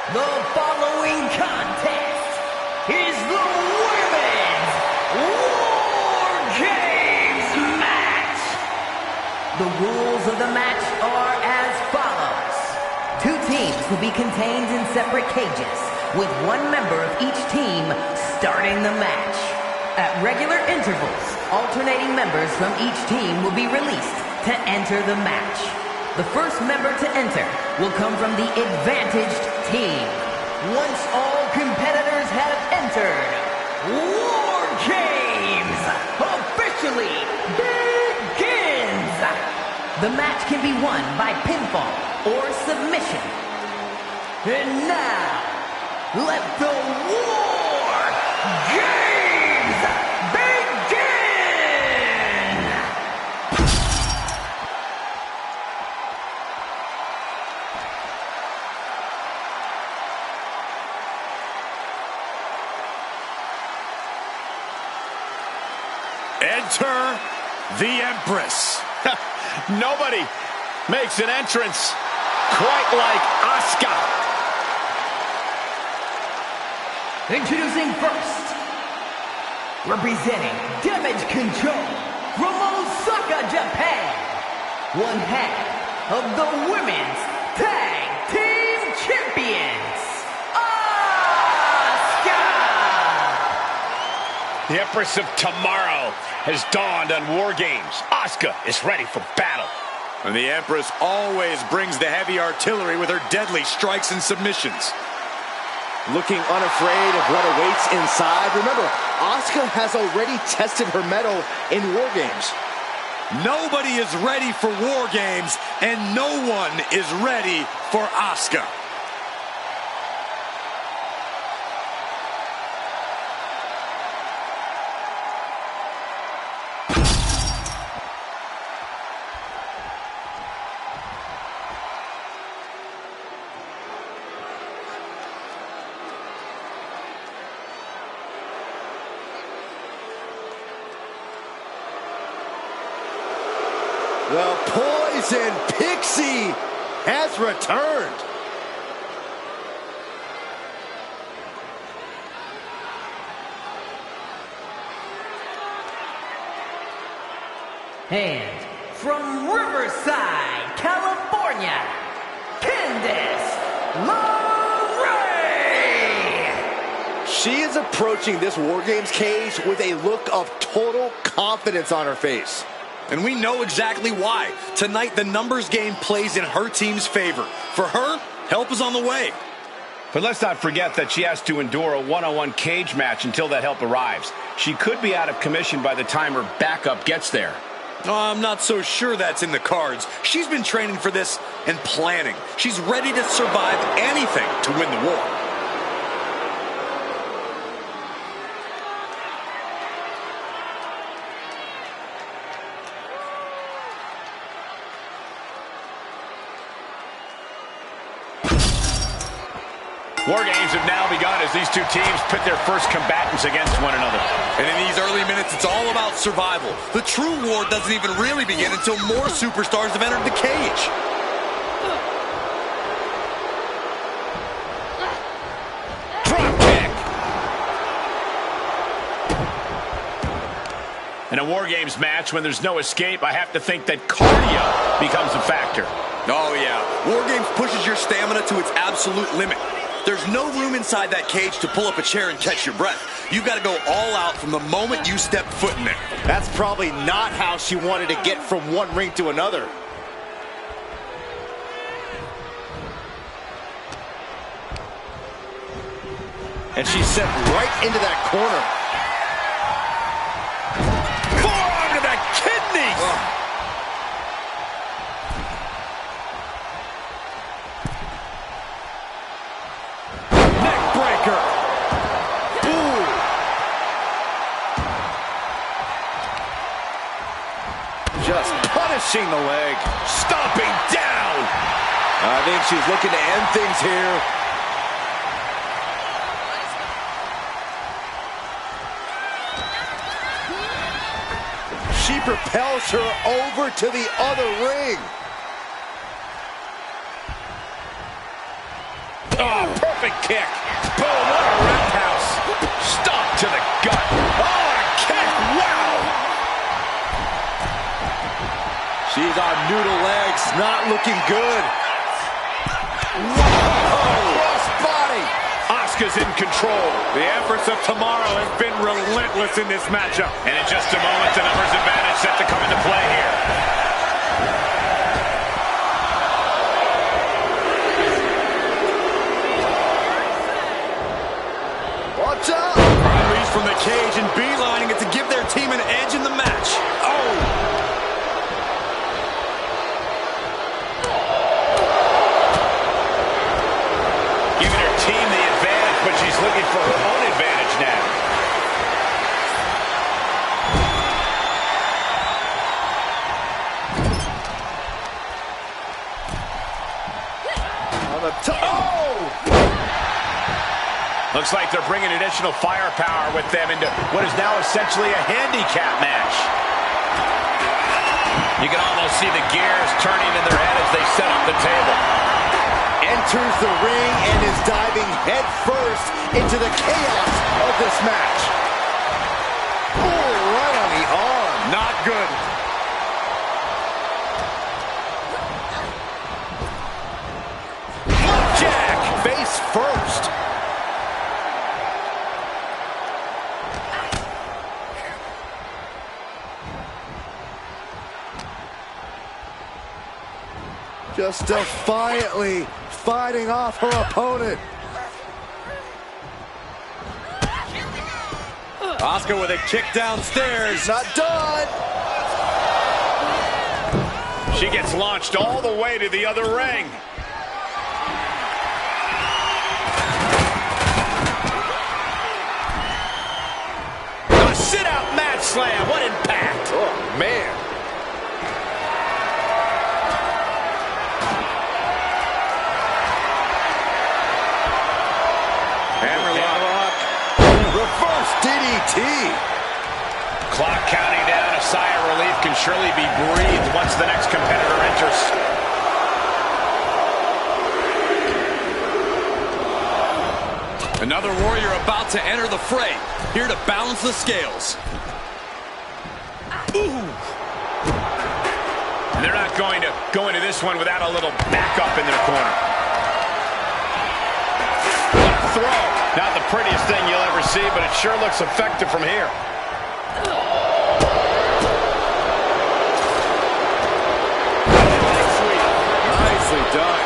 The following contest is the Women's War Games match. The rules of the match are as follows. Two teams will be contained in separate cages, with one member of each team starting the match. At regular intervals, alternating members from each team will be released to enter the match. The first member to enter will come from the advantaged team. Once all competitors have entered, War Games officially begins! The match can be won by pinfall or submission. And now, let the War Games begin! Enter the Empress. Nobody makes an entrance quite like Asuka. Introducing first, representing Damage Control from Osaka, Japan, one half of the Women's Tag Team Champions, Asuka! The Empress of Tomorrow has dawned on War Games. Asuka is ready for battle. And the Empress always brings the heavy artillery with her deadly strikes and submissions. Looking unafraid of what awaits inside. Remember, Asuka has already tested her mettle in War Games. Nobody is ready for War Games, and no one is ready for Asuka. The Poison Pixie has returned. And from Riverside, California, Candice LeRae! She is approaching this War Games cage with a look of total confidence on her face. And we know exactly why. Tonight, the numbers game plays in her team's favor. For her, help is on the way. But let's not forget that she has to endure a one-on-one cage match until that help arrives. She could be out of commission by the time her backup gets there. I'm not so sure that's in the cards. She's been training for this and planning. She's ready to survive anything to win the war. War Games have now begun as these two teams pit their first combatants against one another. And in these early minutes, it's all about survival. The true war doesn't even really begin until more superstars have entered the cage. Drop kick. In a War Games match, when there's no escape, I have to think that cardio becomes a factor. Oh, yeah. War Games pushes your stamina to its absolute limit. There's no room inside that cage to pull up a chair and catch your breath. You've got to go all out from the moment you step foot in there. That's probably not how she wanted to get from one ring to another. And she's sent right into that corner. Forearm to the kidneys! Oh. Just punishing the leg. Stomping down. I think she's looking to end things here. She propels her over to the other ring. Oh, perfect Terrific kick. Boom, what a roundhouse. Stomp to the gut. Oh, a kick, wow. She's on noodle legs, not looking good. Cross body. Asuka's in control. The efforts of tomorrow have been relentless in this matchup. And in just a moment, the numbers advantage set to come into play here. Watch out! Unleashed from the cage and beelining it to give their team an edge in the match. Oh! Giving her team the advantage, but she's looking for her own advantage now. On the top. Oh! Looks like they're bringing additional firepower with them into what is now essentially a handicap match. You can almost see the gears turning in their head as they set up the table. Enters the ring and is diving head first into the chaos of this match. Oh, right on the arm. Not good. Jack, face first. Just defiantly fighting off her opponent. Asuka with a kick downstairs. Not done. She gets launched all the way to the other ring. A sit-out mat slam. What impact. Oh, man. Hammerlock. Reverse DDT. Clock counting down. A sigh of relief can surely be breathed once the next competitor enters. Another warrior about to enter the fray. Here to balance the scales. Ooh. And they're not going to go into this one without a little backup in their corner. Throw. Not the prettiest thing you'll ever see, but it sure looks effective from here. Nicely done.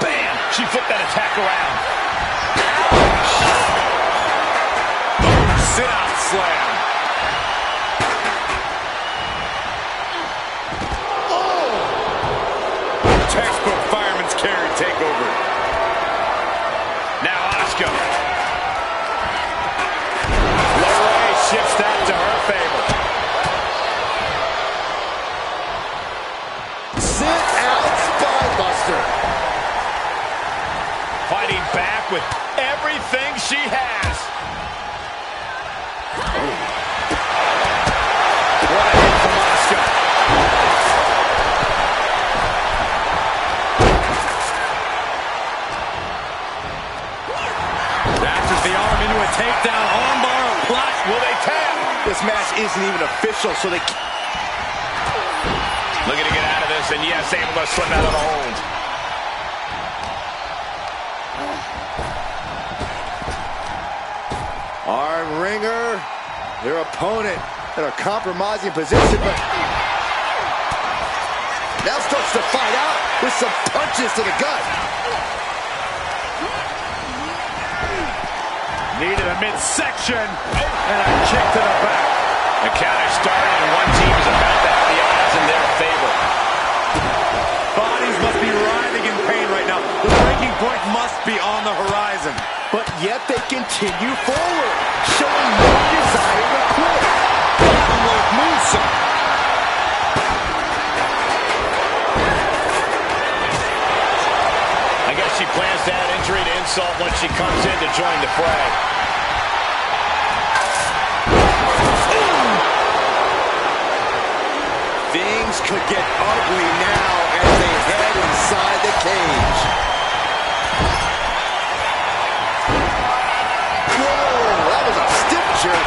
Bam! She flipped that attack around. Sit-out slam. Oh! Textbook fireman's carry takeover. Now Asuka. Leray shifts that to her favor. Sit out spinebuster. Fighting back with everything she has. Oh. What a hit from Asuka. Dashes the arm into a takedown. Armbar applied. Will they tap? This match isn't even official, so they can't. Looking to get out of this, and yes, able to slip out of the hold. Arm wringer. Their opponent in a compromising position, but now starts to fight out with some punches to the gut. Needed a midsection, and a kick to the back. The count has started, and one team is about to have the odds in their favor. Bodies must be writhing in pain right now. The breaking point must be on the horizon. But yet they continue forward, showing no desire to quit. Downward moonsault. I guess she plans to add injury to insult when she comes in to join the fray. Things could get ugly now as they head inside the cage.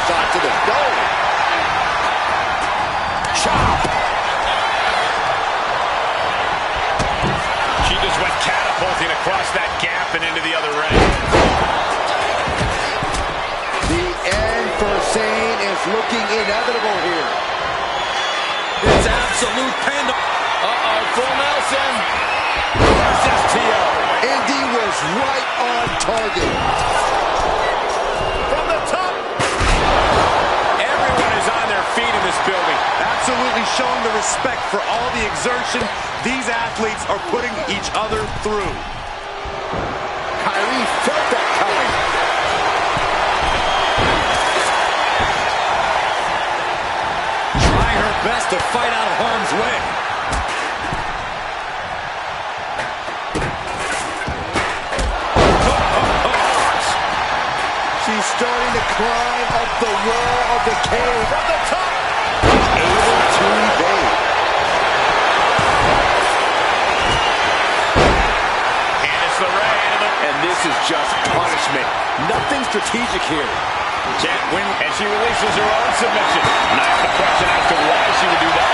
shot to the dome. Chop. She just went catapulting across that gap and into the other ring. The end for Sane is looking inevitable here. It's absolute panda. Uh-oh, full Nelson. There's STO. Indy was right on target. From the top. Everyone is on their feet in this building. Absolutely showing the respect for all the exertion these athletes are putting each other through. Kyrie felt that coming. Trying her best to fight out of harm's way. She's starting to climb up the wall of the cave. From the top. Able to evade. And this is just punishment. Nothing strategic here. Can't win, and she releases her own submission. Not the question as to why she would do that.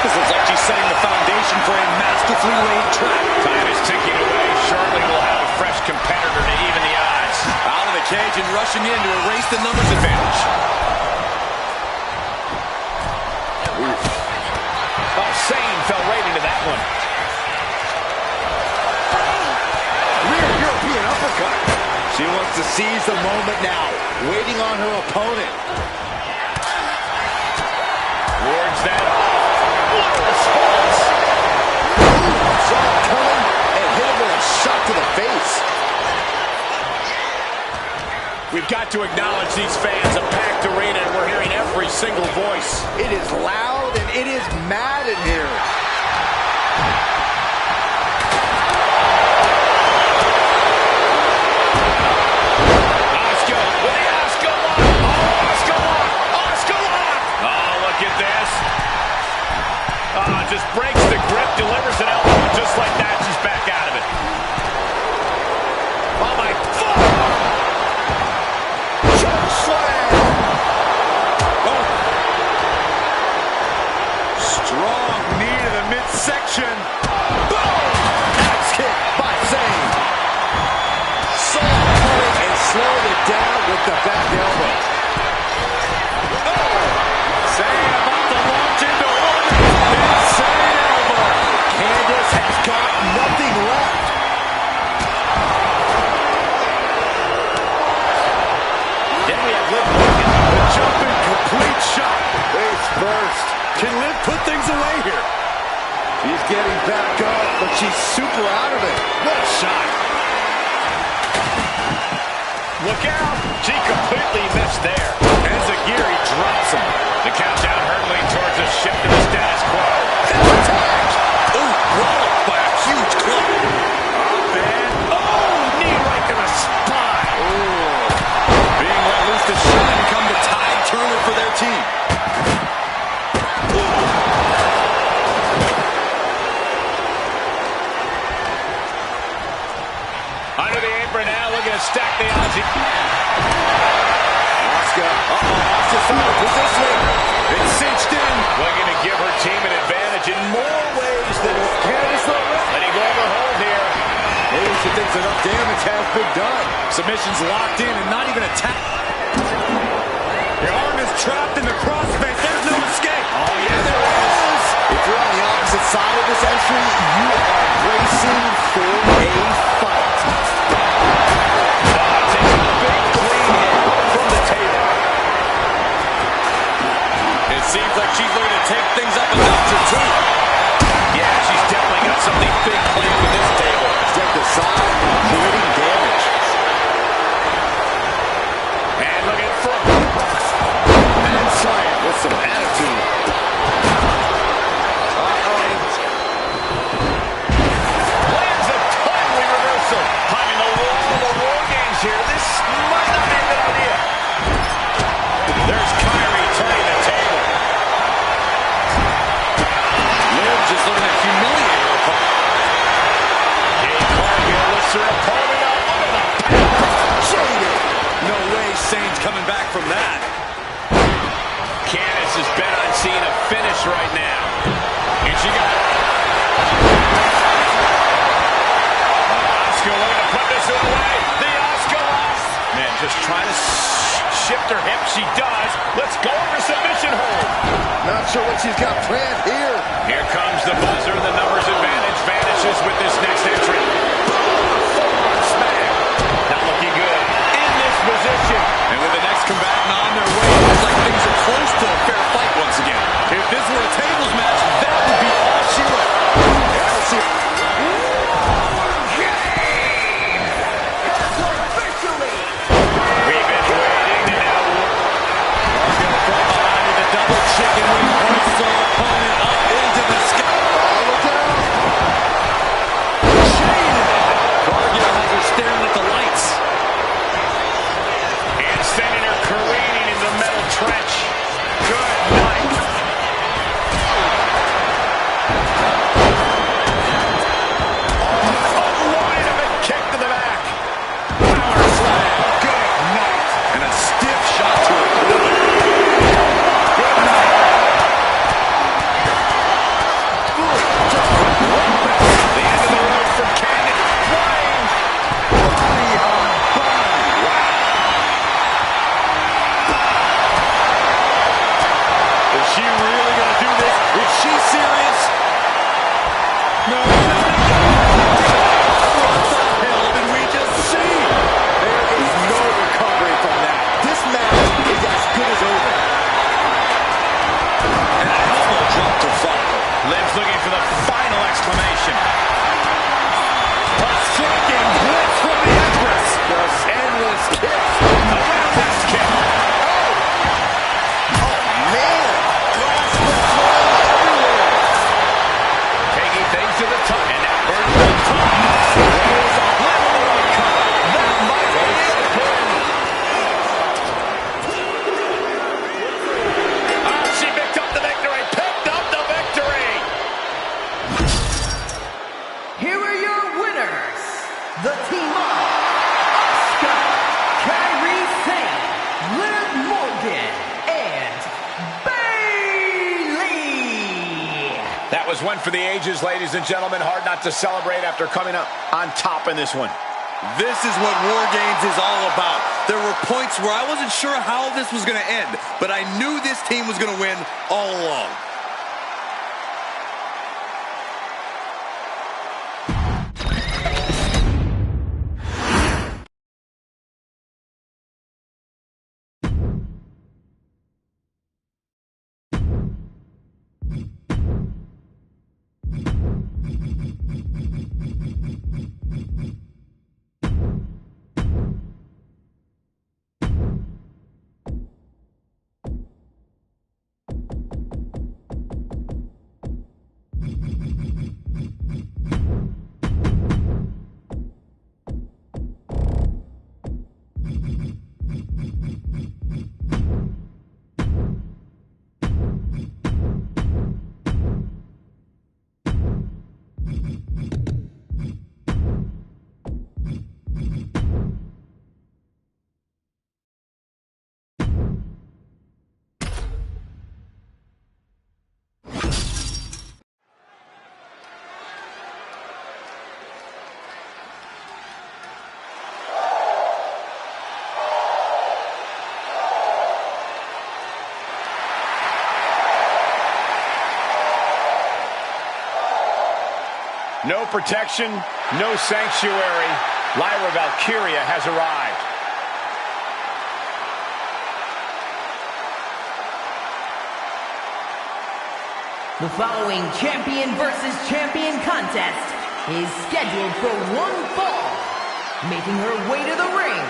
This looks like she's setting the foundation for a masterfully laid trap. Time is ticking away. Shortly we'll have a fresh competitor to even the odds. Out of the cage and rushing in to erase the numbers advantage. Oh, Sane fell right into that one. European uppercut. She wants to seize the moment now, waiting on her opponent. Wards that off. What a response. Saw it coming and hit him with a shot to the face. We've got to acknowledge these fans, a packed arena, and we're hearing every single voice. It is loud and it is mad in here. Just breaks the grip, delivers an elbow, and just like that, she's back out of it. Oh, my foot! Choke slam! Oh. Strong knee to the midsection. Boom! Axe kick by Sane. Saw it coming and slowed it down with the back elbow. Sane about to launch into one. Candace has got nothing left. Then we have Liv Morgan, the jumping complete shot. Face first. Can Liv put things away here? She's getting back up, but she's super out of it. What a shot. Look out. She completely missed there. Enziguri drops him. The countdown hurtling towards a shift to the status quo. Attack! Ooh, walloped by a huge club. Up and, knee right to the spine. Ooh. Being let loose to shine and become the tide turner for their team. Under the apron now, looking to stack the odds. Asuka. Asuka's out of position. It's cinched in. Looking to give her team an advantage in more ways than Candace LeRae. Letting go of her hold here. Maybe she thinks enough damage has been done. Submission's locked in and not even attacked. Your arm is trapped in the crossface. There's no escape. Oh, yeah, there is. If you're on the opposite side of this entry, you are bracing for a fight. Taking a big clean hit from the table. It seems like she's looking to take things up a notch or two. Yeah, she's definitely got something big planned with this table. Step aside, creating damage. And look at front. And slam with some attitude. Lands a timely reversal. Climbing the wall of the War Games here. This might not be a good idea. There's Kyrie turning the table. Liv just looking to humiliate her opponent. Jade Cargill lifts her opponent up under the power. Jaded. No way Sane's coming back from that. finish right now. And she got it. Asuka looking to put this away. The Asuka loss. Man, just trying to shift her hip. She does. Let's go for submission hold. Not sure what she's got planned here. Here comes the buzzer. The numbers advantage vanishes with this next entry. Forearm smack. Not looking good. In this position. And with the next combatant on their way, it looks like things are close to a fair fight once again. If this were a tables match, that would be all she wrote. Yeah, I see. We've been waiting to now. Going from behind with a double chicken wing. Hoists our opponent up into the sky. Look out. Gargano has her staring at the lights. And sending her careening in the metal trench. Good night. Unwanted him and kick to the back. Power slam. Good night. And a stiff shot to her glute. Good night. The end of the road from Cannon. Flying. Body on body. Wow. Is she really going to do this? Is she serious? No. What the hell did we just see? There is no recovery from that. This match is as good as over. And an elbow drop to follow. Liv's looking for the final exclamation. A striking blitz from the Empress. Just endless kicks. A roundhouse kick. Man, glass flying everywhere. Taking things to the top. And now burns the top. Rolls off. Level cover. That might be it. Ah, she picked up the victory. Picked up the victory. Here are your winners, the team of Asuka, Kairi Sane, Liv Morgan, and Bayley. That was one for the ages, ladies and gentlemen. Hard not to celebrate after coming up on top in this one. This is what War Games is all about. There were points where I wasn't sure how this was going to end, but I knew this team was going to win all along. No protection, no sanctuary. Lyra Valkyria has arrived. The following champion versus champion contest is scheduled for one fall. Making her way to the ring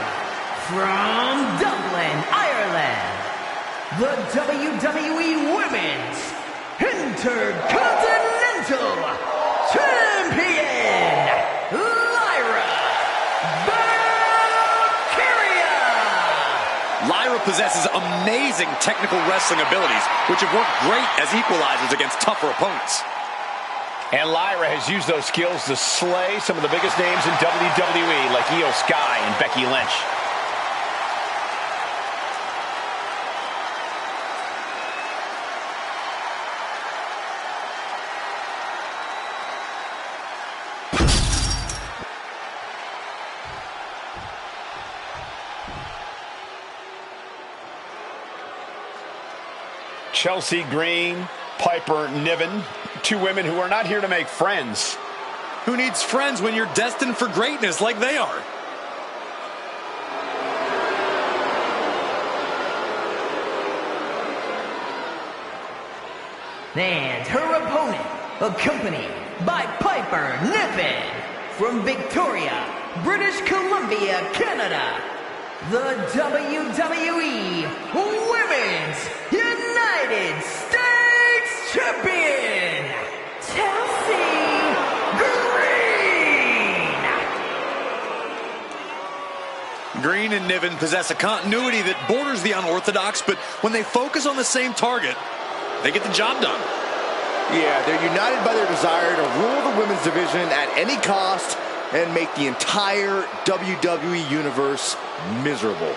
from Dublin, Ireland, the WWE Women's Intercontinental Champion, Lyra Valkyria. Lyra possesses amazing technical wrestling abilities, which have worked great as equalizers against tougher opponents. And Lyra has used those skills to slay some of the biggest names in WWE, like Io Sky and Becky Lynch. Chelsea Green, Piper Niven, two women who are not here to make friends. Who needs friends when you're destined for greatness like they are? And her opponent, accompanied by Piper Niven, from Victoria, British Columbia, Canada, the WWE Women's United States Champion, Chelsea Green. Green and Niven possess a continuity that borders the unorthodox, but when they focus on the same target, they get the job done. Yeah, they're united by their desire to rule the women's division at any cost and make the entire WWE Universe miserable.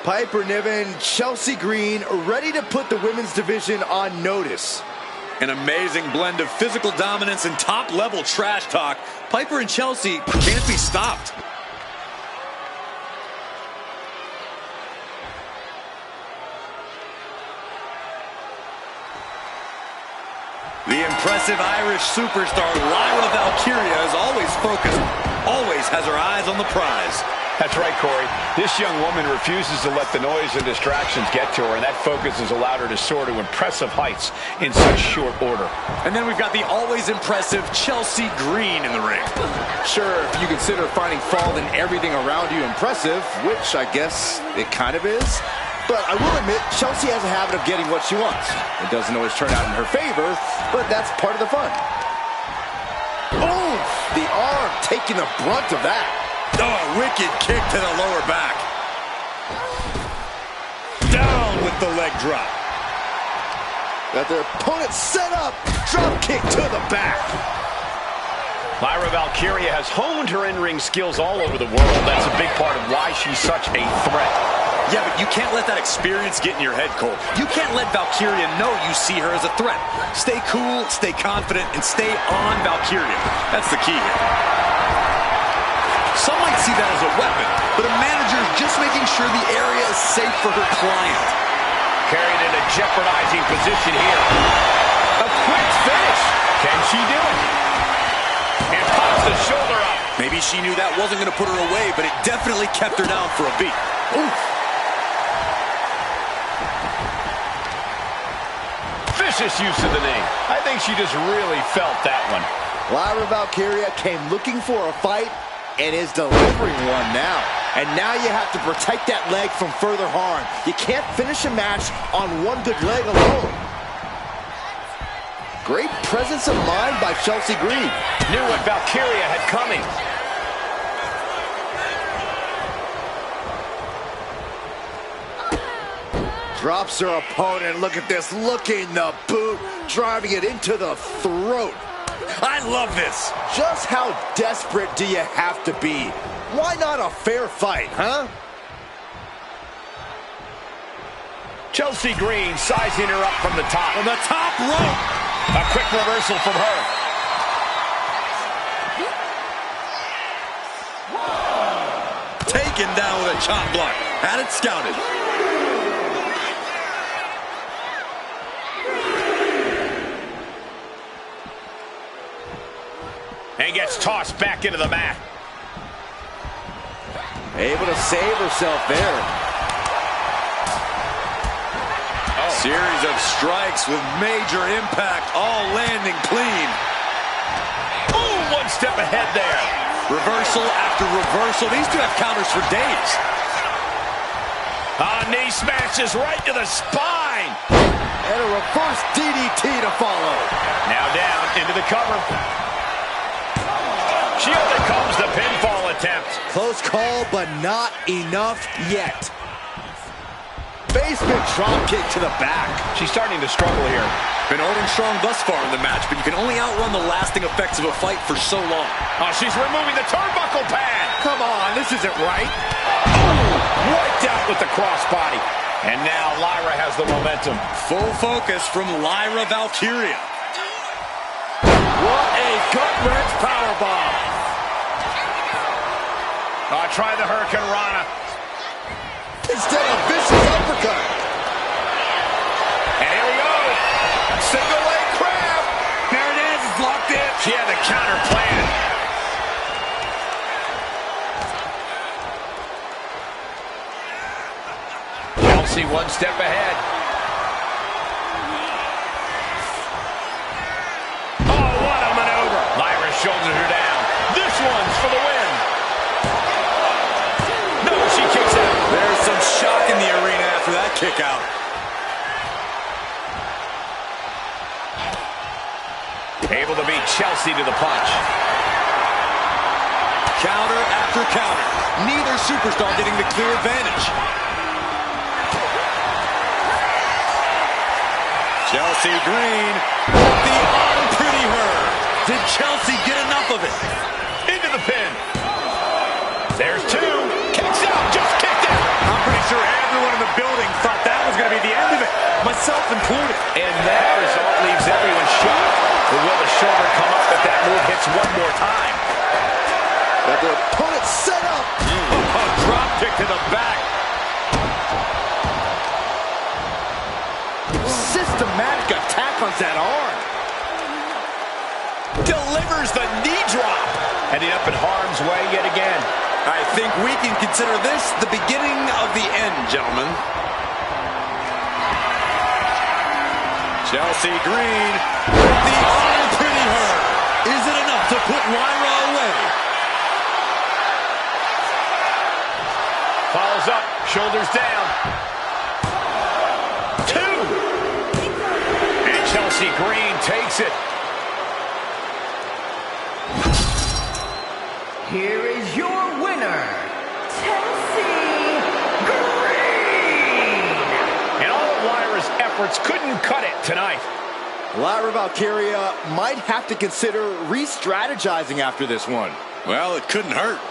Piper Niven, Chelsea Green, ready to put the women's division on notice. An amazing blend of physical dominance and top-level trash talk. Piper and Chelsea can't be stopped. The impressive Irish superstar Lyra Valkyria is always focused, always has her eyes on the prize. That's right, Corey. This young woman refuses to let the noise and distractions get to her, and that focus has allowed her to soar to impressive heights in such short order. And then we've got the always impressive Chelsea Green in the ring. Sure, if you consider finding fault in everything around you impressive, which I guess it kind of is. But I will admit, Chelsea has a habit of getting what she wants. It doesn't always turn out in her favor, but that's part of the fun. Boom! The arm taking the brunt of that. Oh, a wicked kick to the lower back. Down with the leg drop. Got their opponent set up. Drop kick to the back. Lyra Valkyria has honed her in-ring skills all over the world. That's a big part of why she's such a threat. Yeah, but you can't let that experience get in your head, Cole. You can't let Valkyria know you see her as a threat. Stay cool, stay confident, and stay on Valkyria. That's the key here. Some might see that as a weapon, but a manager is just making sure the area is safe for her client. Carried in a jeopardizing position here. A quick finish. Can she do it? And pops the shoulder up. Maybe she knew that wasn't going to put her away, but it definitely kept her down for a beat. Oof. Vicious use of the name. I think she just really felt that one. Lyra Valkyria came looking for a fight and is delivering one now. And now you have to protect that leg from further harm. You can't finish a match on one good leg alone. Great presence of mind by Chelsea Green. Knew what Valkyria had coming. Drops her opponent. Look at this. Looking the boot. Driving it into the throat. I love this. Just how desperate do you have to be? Why not a fair fight, huh? Chelsea Green sizing her up from the top. On the top rope. A quick reversal from her. Taken down with a chop block. Had it scouted. And gets tossed back into the mat. Able to save herself there. Series of strikes with major impact, all landing clean. Ooh, one step ahead there. Reversal after reversal. These two have counters for days. Knee smashes right to the spine. And a reverse DDT to follow. Now down into the cover. Shielded comes the pinfall attempt. Close call, but not enough yet. Basement drop kick to the back. She's starting to struggle here. Been holding strong thus far in the match, but you can only outrun the lasting effects of a fight for so long. Oh, she's removing the turnbuckle pad. Come on, this isn't right. Oh, wiped out with the crossbody. And now Lyra has the momentum. Full focus from Lyra Valkyria. What a gut-wrench powerbomb. Try the Hurricane Rana. Instead of vicious uppercut. And here we go. Single leg crab. There it is. It's locked in. She had the counter planned. Chelsea one step ahead. Oh, what a maneuver. Lyra shoulders her down. This one's for the win. No, she kicks out. There's some shock in the arena after that kick out. Able to beat Chelsea to the punch. Counter after counter. Neither superstar getting the clear advantage. Chelsea Green, the unpretty her. Did Chelsea get enough of it? Into the pin. There's two. Kicks out. Just kicked out. I'm pretty sure everyone in the building thought that was going to be the end of it, myself included. And that result leaves everyone shocked. But will the shoulder come up if that move hits one more time? Got their opponent set up. A drop kick to the back. Systematic attack on that arm. Delivers the knee drop. Ending up in harm's way yet again. I think we can consider this the beginning of the end, gentlemen. Chelsea Green, the unpretty her. Is it enough to put Lyra away? Follows up, shoulders down. Two. And Chelsea Green takes it. Here is your winner, Chelsea Green! And all of Lyra's efforts couldn't cut it tonight. Lyra Valkyria might have to consider re-strategizing after this one. Well, it couldn't hurt.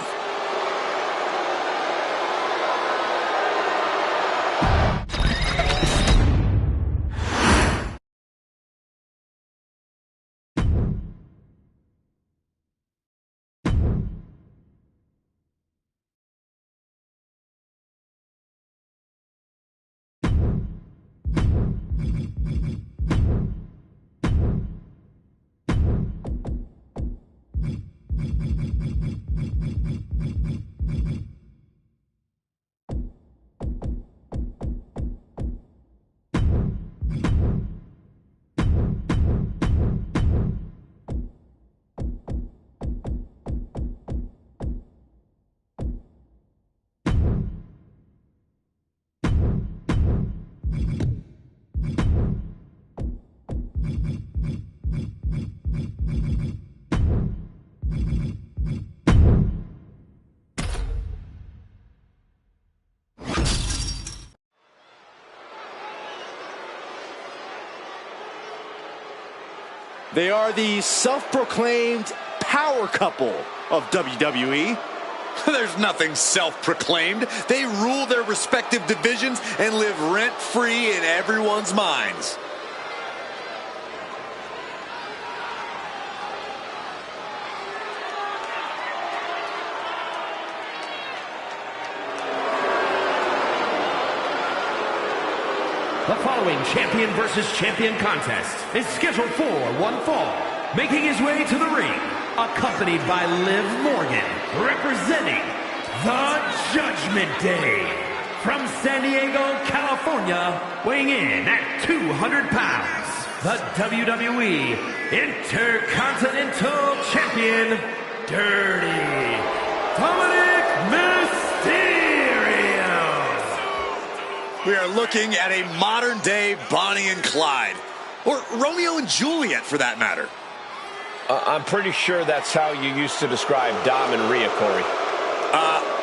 They are the self-proclaimed power couple of WWE. There's nothing self-proclaimed. They rule their respective divisions and live rent-free in everyone's minds. The following champion versus champion contest is scheduled for one fall. Making his way to the ring, accompanied by Liv Morgan, representing the Judgment Day. From San Diego, California, weighing in at 200 pounds, the WWE Intercontinental Champion, Dirty Dominic Mysterio. We are looking at a modern-day Bonnie and Clyde. Or Romeo and Juliet, for that matter. I'm pretty sure that's how you used to describe Dom and Rhea, Corey.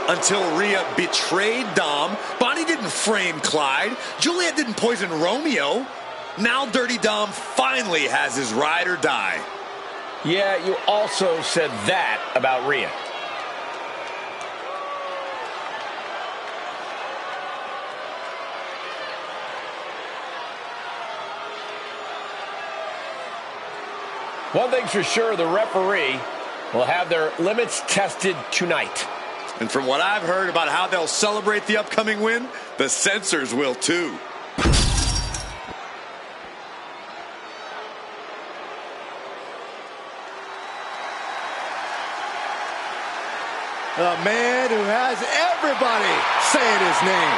Until Rhea betrayed Dom, Bonnie didn't frame Clyde, Juliet didn't poison Romeo. Now Dirty Dom finally has his ride or die. Yeah, you also said that about Rhea. One thing's for sure, the referee will have their limits tested tonight. And from what I've heard about how they'll celebrate the upcoming win, the censors will too. The man who has everybody saying his name.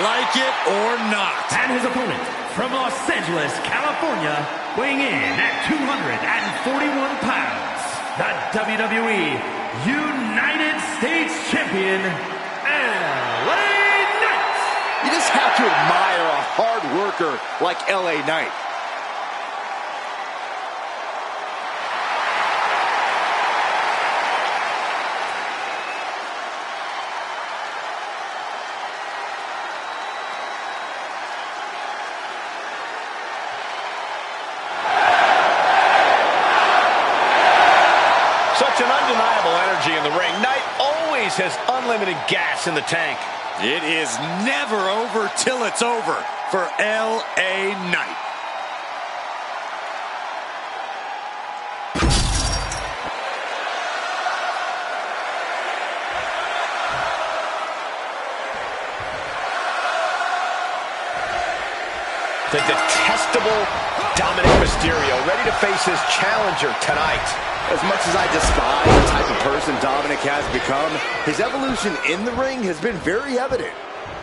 Like it or not. And his opponent from Los Angeles, California, weighing in at 241 pounds, the WWE United States Champion, LA Knight. You just have to admire a hard worker like LA Knight. Such an undeniable energy in the ring. Knight always has unlimited gas in the tank. It is never over till it's over for LA Knight. The detestable Dominic Mysterio, ready to face his challenger tonight. As much as I despise the type of person Dominic has become, his evolution in the ring has been very evident.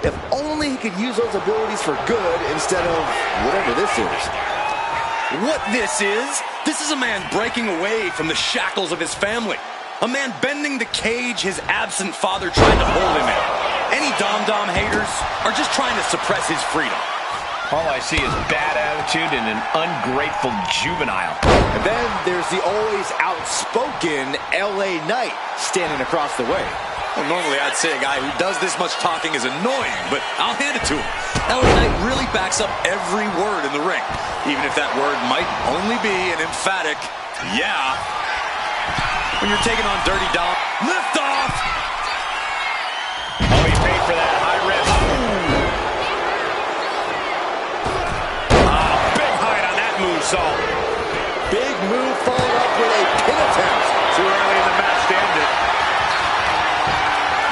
If only he could use those abilities for good instead of whatever this is. What this is a man breaking away from the shackles of his family. A man bending the cage his absent father tried to hold him in. Any Dom haters are just trying to suppress his freedom. All I see is bad attitude and an ungrateful juvenile. And then there's the always outspoken LA Knight standing across the way. Well, normally I'd say a guy who does this much talking is annoying, but I'll hand it to him. LA Knight really backs up every word in the ring, even if that word might only be an emphatic, yeah. When you're taking on Dirty Dom, lift off! Oh, he paid for that high risk. Moonsault. Big move followed up with a pin attempt. Too early in the match to end it.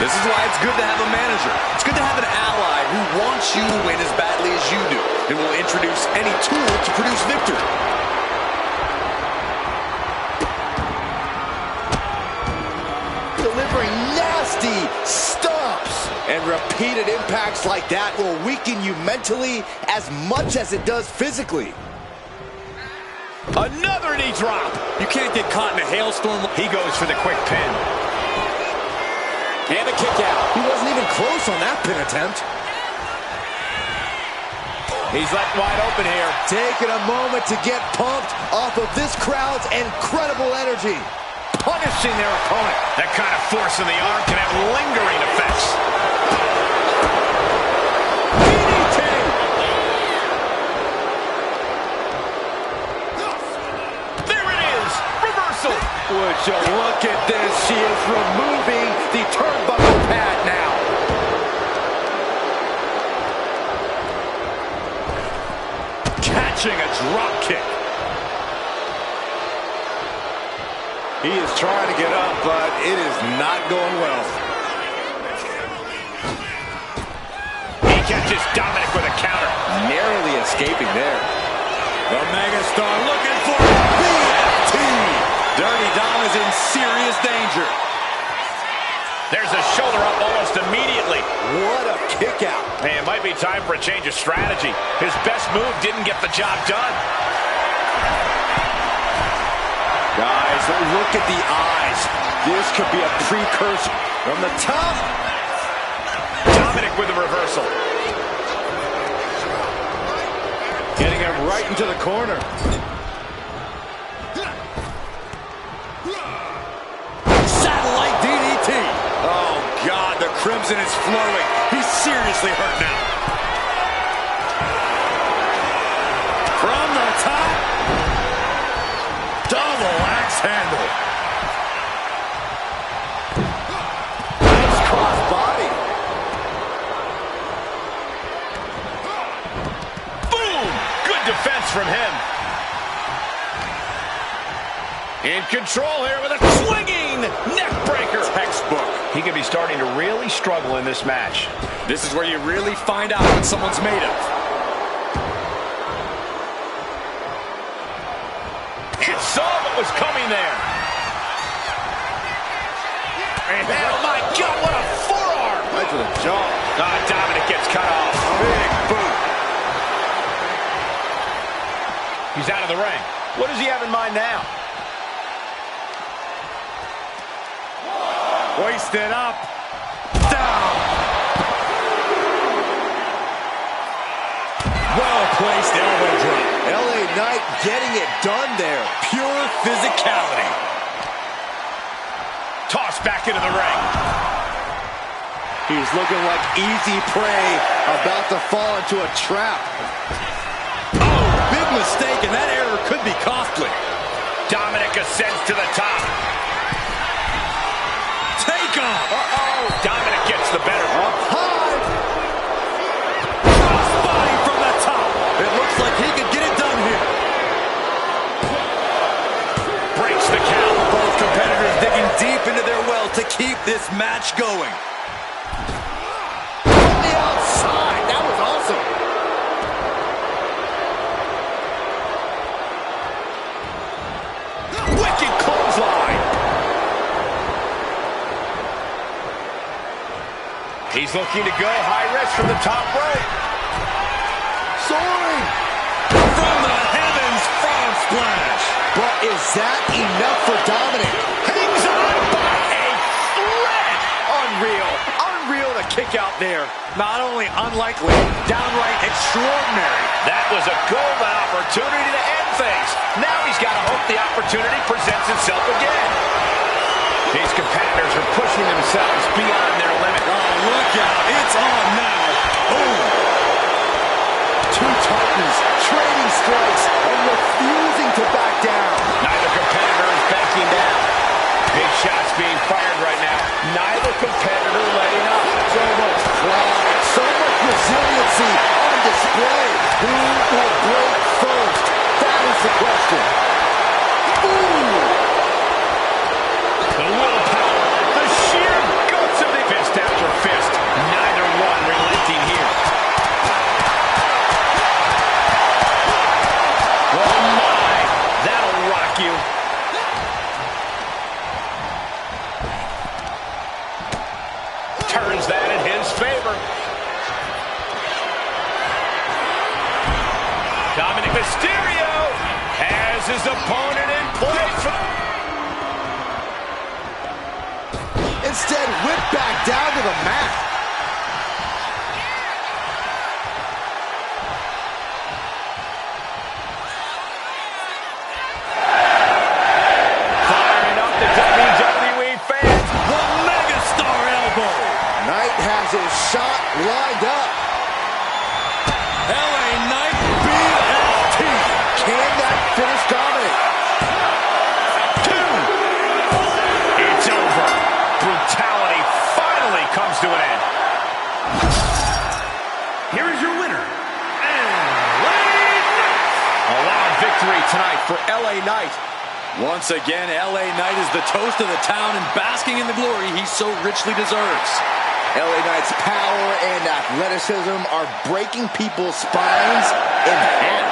This is why it's good to have a manager. It's good to have an ally who wants you to win as badly as you do and will introduce any tool to produce victory. Delivering nasty stomps. And repeated impacts like that will weaken you mentally as much as it does physically. Another knee drop. You can't get caught in a hailstorm. He goes for the quick pin. And a kick out. He wasn't even close on that pin attempt. He's left wide open here. Taking a moment to get pumped off of this crowd's incredible energy. Punishing their opponent. That kind of force in the arm can have lingering effects. Would you look at this? She is removing the turnbuckle pad now. Catching a drop kick. He is trying to get up, but it is not going well. He catches Dominic with a counter. Narrowly escaping there. The megastar looking for BFT. Dirty Dom is in serious danger. There's a shoulder up almost immediately. What a kick out. Hey, it might be time for a change of strategy. His best move didn't get the job done. Guys, look at the eyes. This could be a precursor. From the top. Dominic with a reversal. Getting him right into the corner. God, the crimson is flowing. He's seriously hurt now. From the top. Double axe handle. Nice cross body. Boom! Good defense from him. In control here with a swinging neck breaker. Textbook. He could be starting to really struggle in this match. This is where you really find out what someone's made of. It saw what was coming there. Oh my God, what a forearm! Right to the jaw. Dominic gets cut off. Big boot. He's out of the ring. What does he have in mind now? Hoisted up. Down. Well-placed elbow drop. LA Knight getting it done there. Pure physicality. Tossed back into the ring. He's looking like easy prey, about to fall into a trap. Oh, big mistake, and that error could be costly. Dominic ascends to the top. Take off. Uh-oh. Dominic gets the better. Up high. Crossbody from the top. It looks like he could get it done here. Breaks the count. Both competitors digging deep into their well to keep this match going. On the outside. That was awesome. Wicked clothesline. He's looking to go high risk from the top rope. Soaring. From the heavens, frog splash. But is that enough for Dominic? Hangs on by a thread. Unreal. Unreal to kick out there. Not only unlikely, downright extraordinary. That was a golden opportunity to end things. Now he's got to hope the opportunity presents itself again. These competitors are pushing themselves beyond their limit. Oh, look out. It's on now. Boom. Two titans trading strikes and refusing to back down. Neither competitor is backing down. Big shots being fired right now. Neither competitor letting up. So much pride, so much resiliency on display. Who will break first? That is the question. Ooh. The willpower, the sheer guts of the fist after fist. Neither one relenting here. Oh my, that'll rock you. Turns that in his favor. Dominic Mysterio has his opponent in place. Instead, whipped back down to the mat. Firing up the WWE fans. The megastar elbow. Knight has his shot lined up. LA Knight BFT. Can that finish Dominic? Two. It's over. Brutality finally comes to an end. Here is your winner, LA Knight. A loud victory tonight for LA Knight. Once again, LA Knight is the toast of the town and basking in the glory he so richly deserves. LA Knight's power and athleticism are breaking people's spines in half.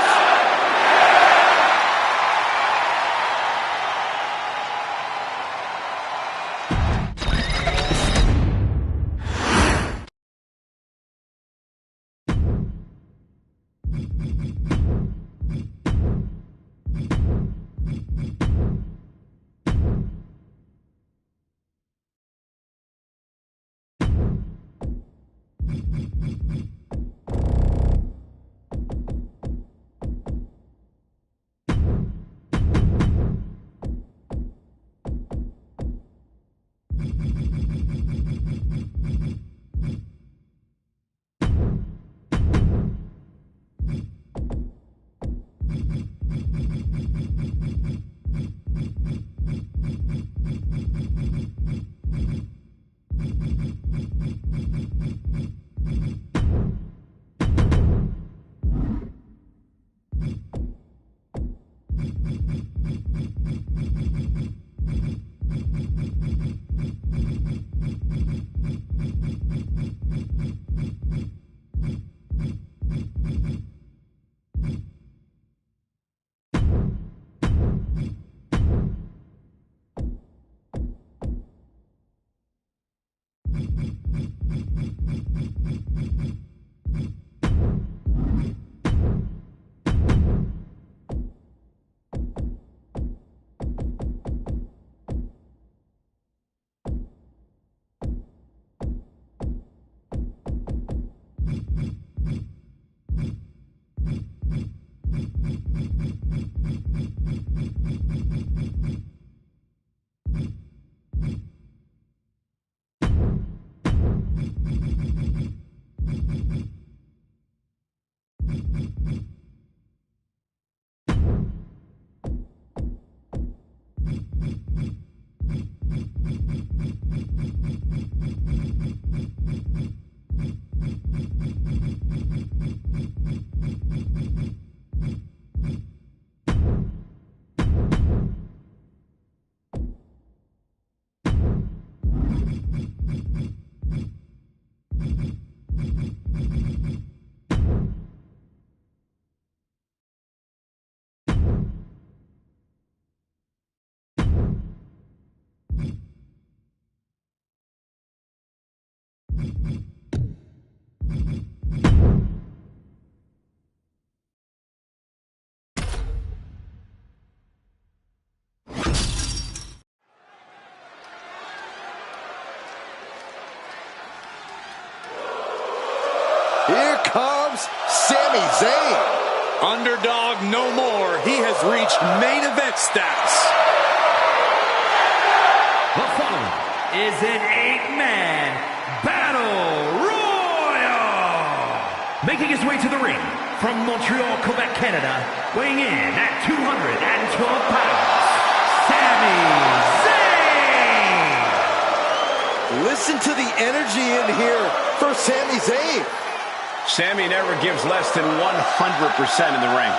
comes Sami Zayn. Underdog no more. He has reached main event status. The following is an 8-man battle royal. Making his way to the ring from Montreal, Quebec, Canada, weighing in at 212 pounds, Sami Zayn. Listen to the energy in here for Sami Zayn. Sami never gives less than 100% in the ring.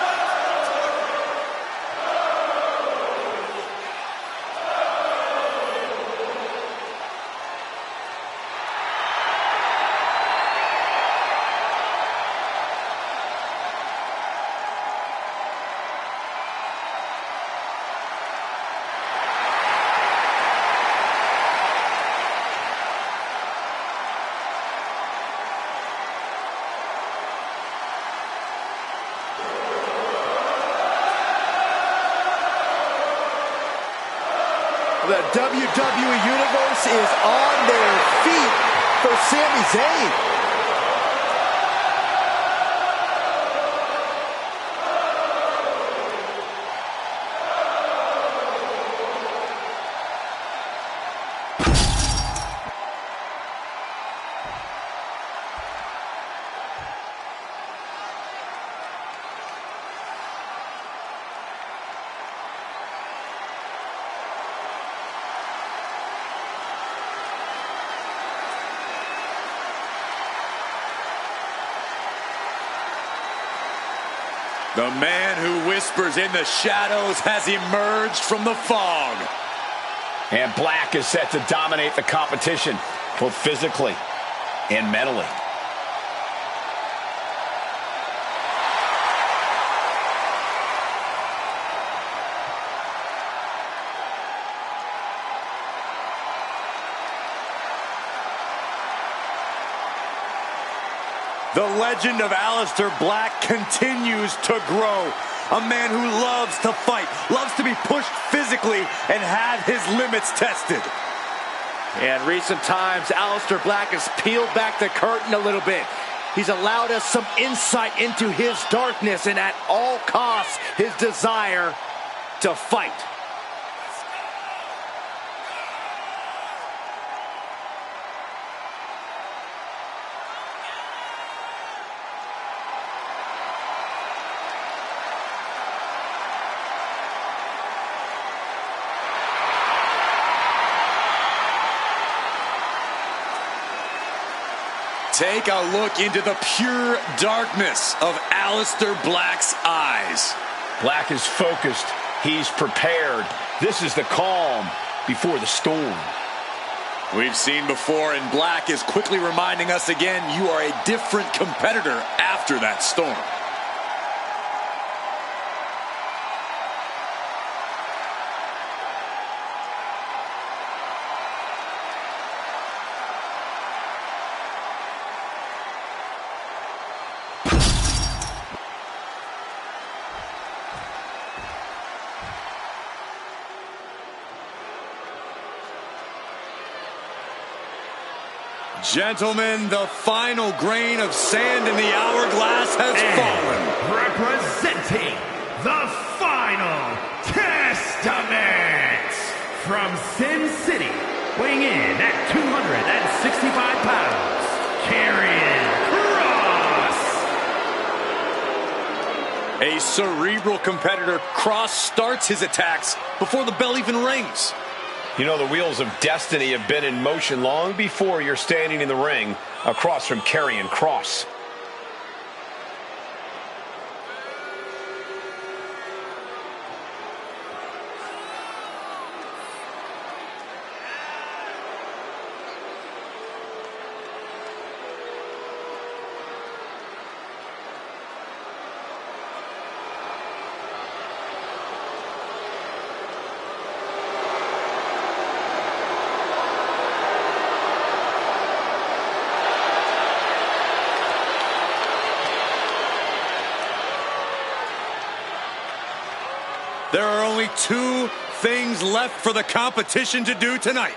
The WWE Universe is on their feet for Sami Zayn. The man who whispers in the shadows has emerged from the fog. And Black is set to dominate the competition, both physically and mentally. The legend of Aleister Black continues to grow. A man who loves to fight, loves to be pushed physically, and have his limits tested. In recent times, Aleister Black has peeled back the curtain a little bit. He's allowed us some insight into his darkness and at all costs, his desire to fight. Take a look into the pure darkness of Aleister Black's eyes. Black is focused. He's prepared. This is the calm before the storm. We've seen before, and Black is quickly reminding us again, you are a different competitor after that storm. Gentlemen, the final grain of sand in the hourglass has fallen. Representing the Final Testament from Sin City, weighing in at 265 pounds, Karrion Kross. A cerebral competitor, Kross starts his attacks before the bell even rings. You know, the wheels of destiny have been in motion long before you're standing in the ring across from Karrion Kross. There are only two things left for the competition to do tonight: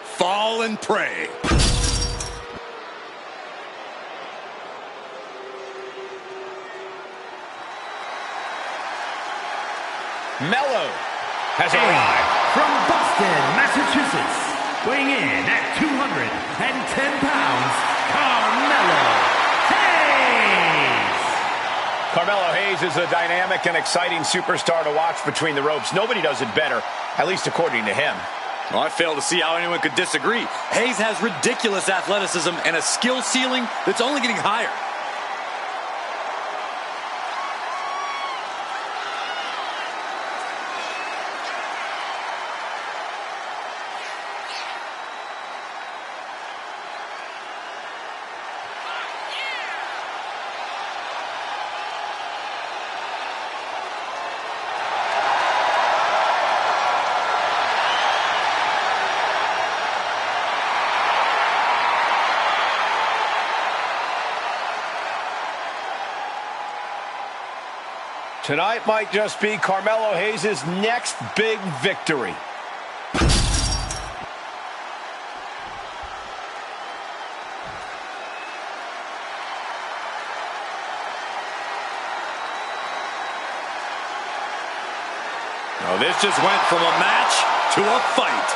fall and pray. Mello has arrived. From Boston, Massachusetts, weighing in at 210 pounds, Carmelo Hayes. Carmelo Hayes is a dynamic and exciting superstar to watch between the ropes. Nobody does it better, at least according to him. Well, I fail to see how anyone could disagree. Hayes has ridiculous athleticism and a skill ceiling that's only getting higher. Tonight might just be Carmelo Hayes' next big victory. Now this just went from a match to a fight.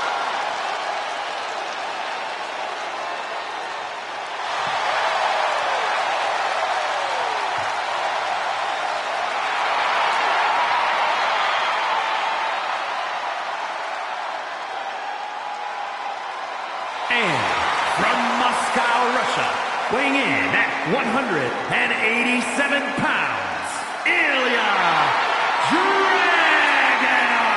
Weighing in at 187 pounds, Ilya Dragunov.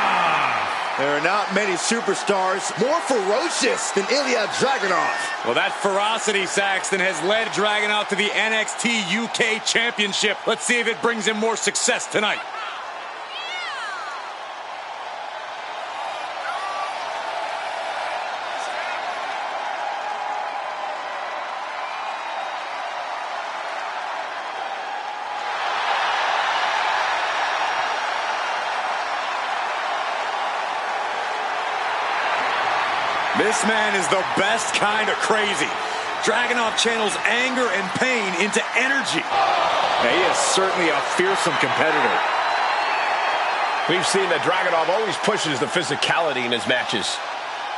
There are not many superstars more ferocious than Ilya Dragunov. Well, that ferocity, Saxton, has led Dragunov to the NXT UK Championship. Let's see if it brings him more success tonight. This man is the best kind of crazy. Dragunov channels anger and pain into energy. He is certainly a fearsome competitor. We've seen that Dragunov always pushes the physicality in his matches.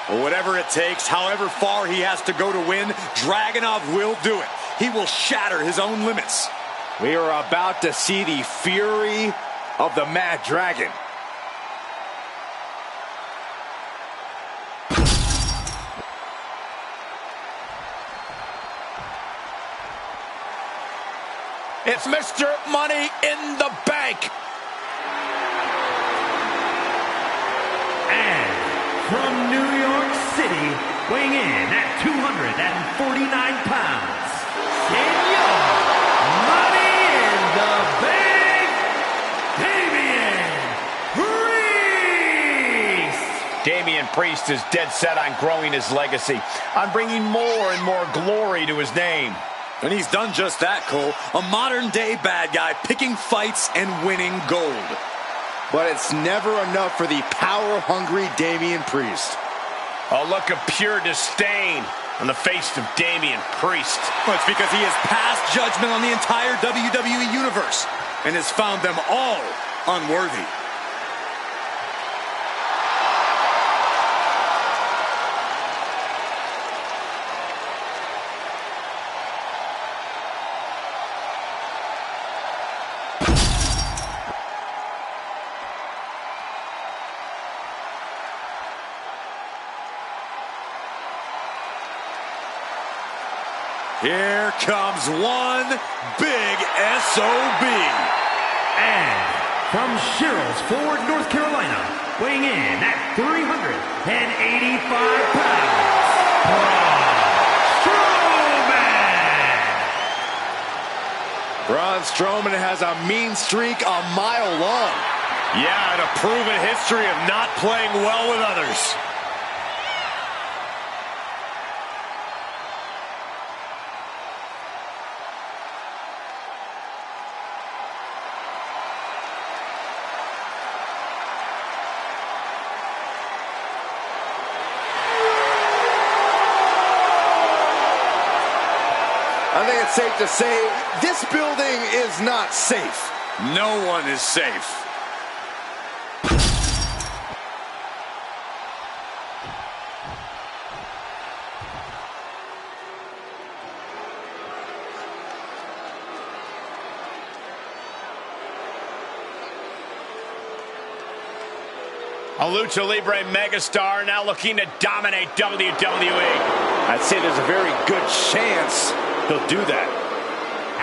Well, whatever it takes, however far he has to go to win, Dragunov will do it. He will shatter his own limits. We are about to see the fury of the Mad Dragon. It's Mr. Money in the Bank. And from New York City, weighing in at 249 pounds, Senor Money in the Bank, Damian Priest. Damian Priest is dead set on growing his legacy, on bringing more and more glory to his name. And he's done just that, Cole. A modern-day bad guy picking fights and winning gold. But it's never enough for the power-hungry Damian Priest. A look of pure disdain on the face of Damian Priest. Well, it's because he has passed judgment on the entire WWE Universe and has found them all unworthy. Here comes one big SOB. And from Sherrills Ford, North Carolina, weighing in at 385 pounds, Braun Strowman has a mean streak a mile long. Yeah, and a proven history of not playing well with others. I think it's safe to say this building is not safe. No one is safe. A Lucha Libre megastar now looking to dominate WWE. I'd say there's a very good chance he'll do that.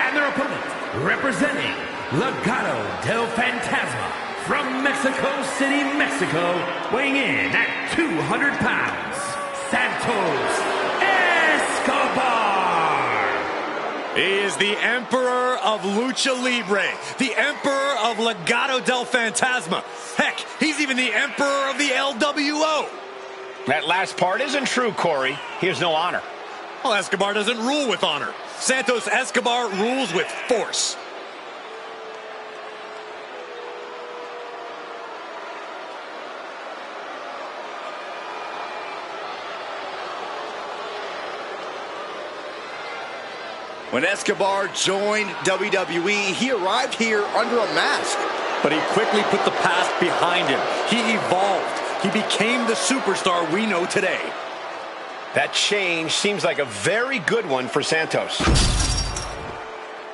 And their opponent, representing Legado del Fantasma from Mexico City, Mexico, weighing in at 200 pounds, Santos Escobar. He is the Emperor of Lucha Libre, the Emperor of Legado del Fantasma. Heck, he's even the Emperor of the LWO. That last part isn't true, Corey. He has no honor. Well, Escobar doesn't rule with honor. Santos Escobar rules with force. When Escobar joined WWE, he arrived here under a mask. But he quickly put the past behind him. He evolved. He became the superstar we know today. That change seems like a very good one for Santos.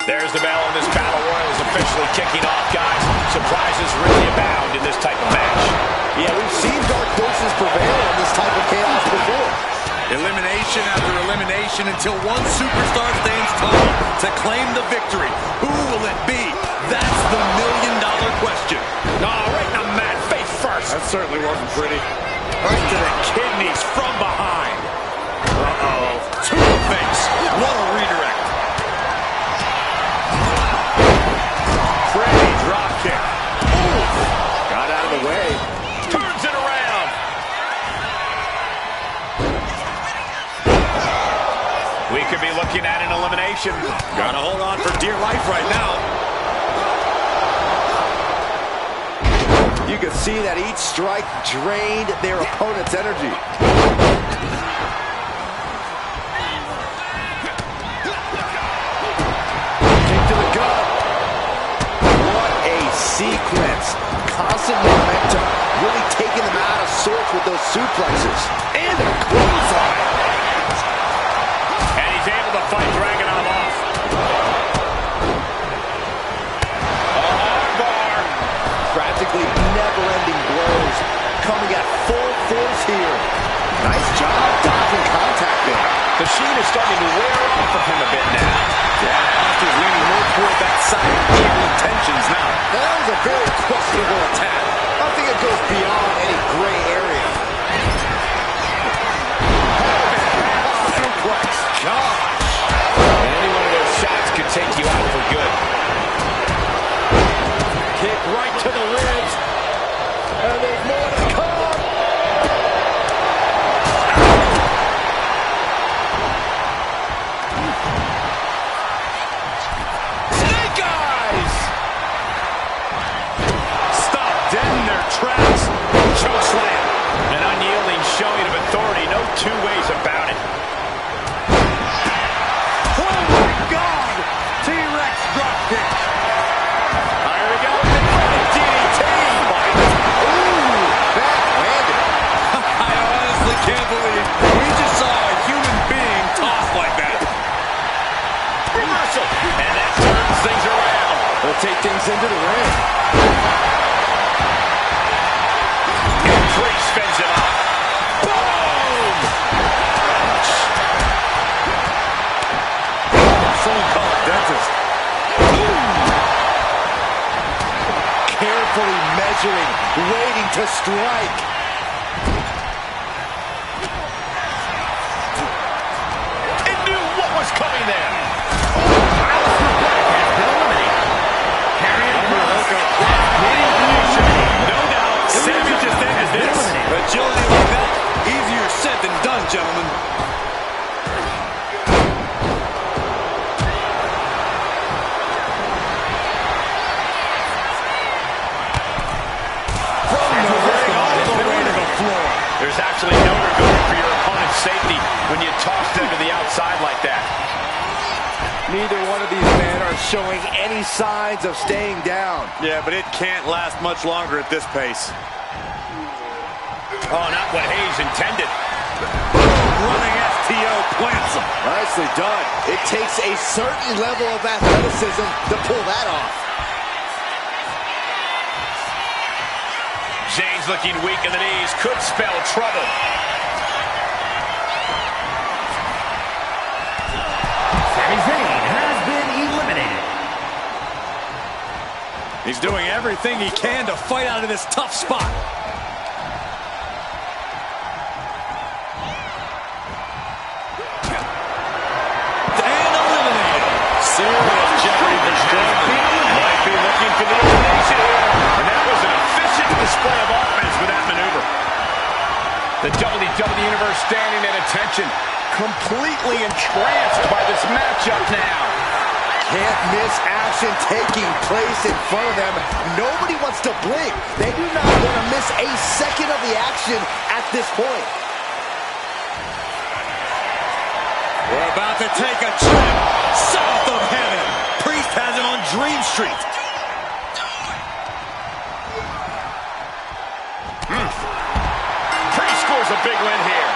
There's the bell, and this battle royal is officially kicking off, guys. Surprises really abound in this type of match. Yeah, we've seen dark horses prevail in this type of chaos before. Elimination after elimination until one superstar stands tall to claim the victory. Who will it be? That's the million-dollar question. Oh, right in the mat, face first. That certainly wasn't pretty. Right to the kidneys from behind. Uh-oh. To the face. What a redirect. Pretty drop kick. Ooh. Got out of the way. Turns it around. We could be looking at an elimination. Gotta hold on for dear life right now. You can see that each strike drained their opponent's energy. Kick to the gut. What a sequence. Constant momentum. Really taking them out of sorts with those suplexes. And a clothesline. And he's able to fight Dragunov off. Practically never-ending blows coming at full force here. Nice job dodging contact there. The Machine is starting to wear off of him a bit now. Yeah, Foster's leaning more toward that side of evil intentions now. That was a very questionable attack. I think it goes beyond any gray area. Suplex. Gosh. And any one of those shots could take you out for good. Kick right to the ribs. And there's more to come. Snake eyes. Stop dead in their tracks. Choke slam. An unyielding showing of authority. No two ways about it. Oh my God! T-Rex dropkick. Here we go. DDT. Ooh, that landed. I honestly can't believe we just saw a human being tossed like that. Reversal. And that turns things around. We'll take things into the ring. And Priest spins him off. Boom! Someone call a dentist. Carefully measuring, waiting to strike. It knew what was coming there. No doubt, Savage just ended this. Agility like that, easier said than done, gentlemen. From the ring all the way to the floor. There's actually no regard for your opponent's safety when you toss them to the outside like that. Neither one of these men are showing any signs of staying down. Yeah, but it can't last much longer at this pace. Oh, not what Hayes intended. Nicely done. It takes a certain level of athleticism to pull that off. Zayn's looking weak in the knees. Could spell trouble. Sami Zayn has been eliminated. He's doing everything he can to fight out of this tough spot. And eliminated. Serious jeopardy for Strowman. Might be looking for the elimination here. And that was an efficient display of offense with that maneuver. The WWE Universe standing at attention, completely entranced by this matchup now. Can't miss action taking place in front of them. Nobody wants to blink. They do not want to miss a second of the action at this point. We're about to take a trip south of heaven. Priest has him on Dream Street. Priest scores a big win here.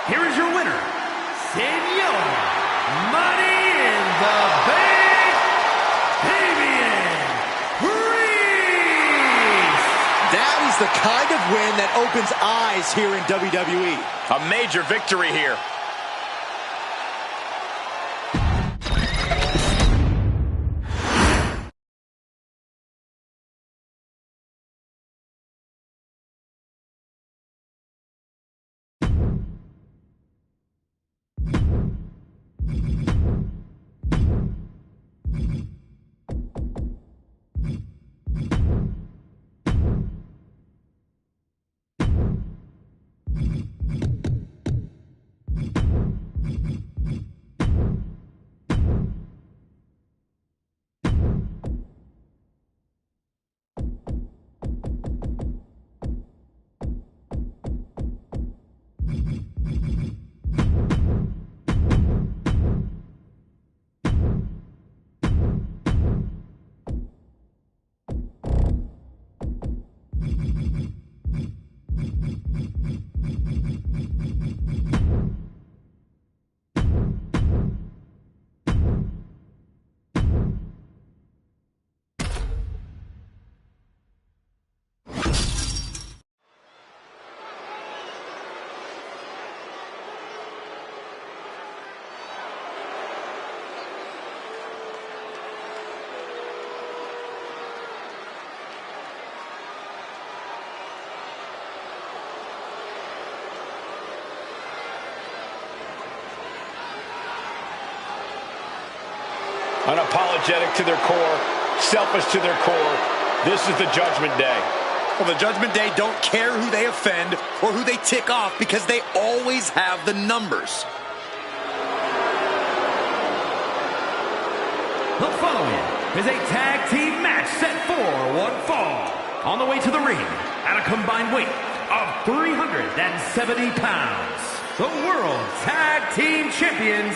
Here is your winner, Senor Money in the Bank, Damian Priest. That is the kind of win that opens eyes here in WWE. A major victory here. Unapologetic to their core, selfish to their core. This is the Judgment Day. Well, the Judgment Day don't care who they offend or who they tick off because they always have the numbers. The following is a tag team match set for one fall. On the way to the ring, at a combined weight of 370 pounds, the World Tag Team Champions,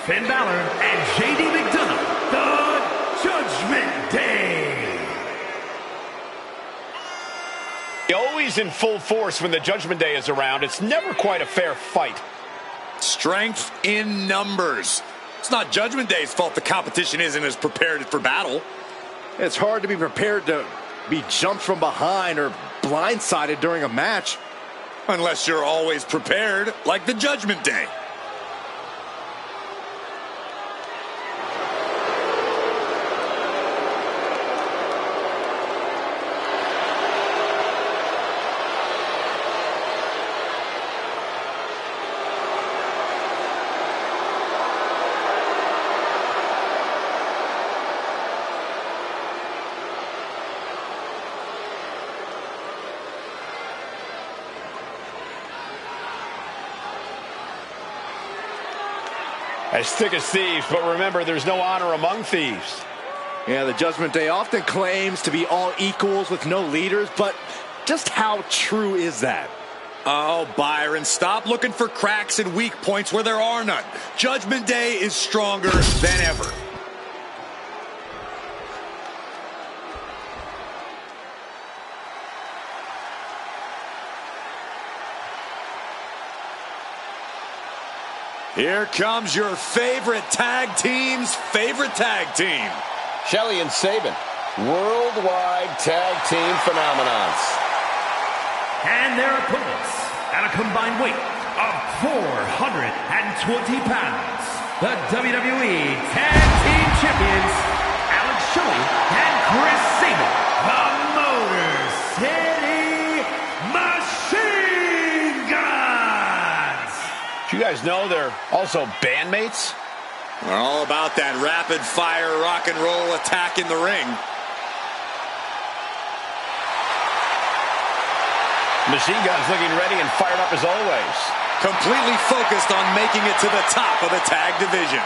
Finn Balor and JD McDonough, the Judgment Day. Always in full force when the Judgment Day is around. It's never quite a fair fight. Strength in numbers. It's not Judgment Day's fault the competition isn't as prepared for battle. It's hard to be prepared to be jumped from behind or blindsided during a match. Unless you're always prepared, like the Judgment Day. As thick as thieves, but remember, there's no honor among thieves. Yeah, the Judgment Day often claims to be all equals with no leaders, but just how true is that? Oh, Byron, stop looking for cracks and weak points where there are none. Judgment Day is stronger than ever. Here comes your favorite tag team's favorite tag team. Shelly and Sabin, worldwide tag team phenomenons. And their opponents, at a combined weight of 420 pounds, the WWE Tag Team Champions, Alex Shelley and Chris Sabin, the Motor City Machine Guns. Do you guys know they're also bandmates? We're all about that rapid-fire rock and roll attack in the ring. Machine Gun's looking ready and fired up as always. Completely focused on making it to the top of the tag division.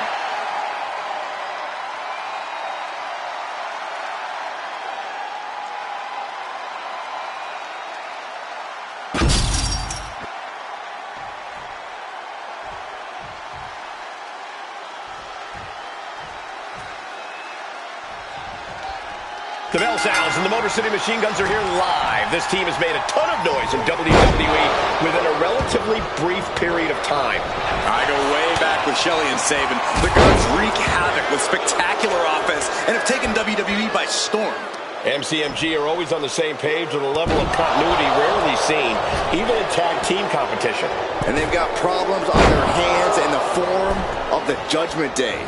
The bell sounds and the Motor City Machine Guns are here live. This team has made a ton of noise in WWE within a relatively brief period of time. I go way back with Shelly and Sabin. The Guns wreak havoc with spectacular offense and have taken WWE by storm. MCMG are always on the same page with a level of continuity rarely seen, even in tag team competition. And they've got problems on their hands in the form of the Judgment Day.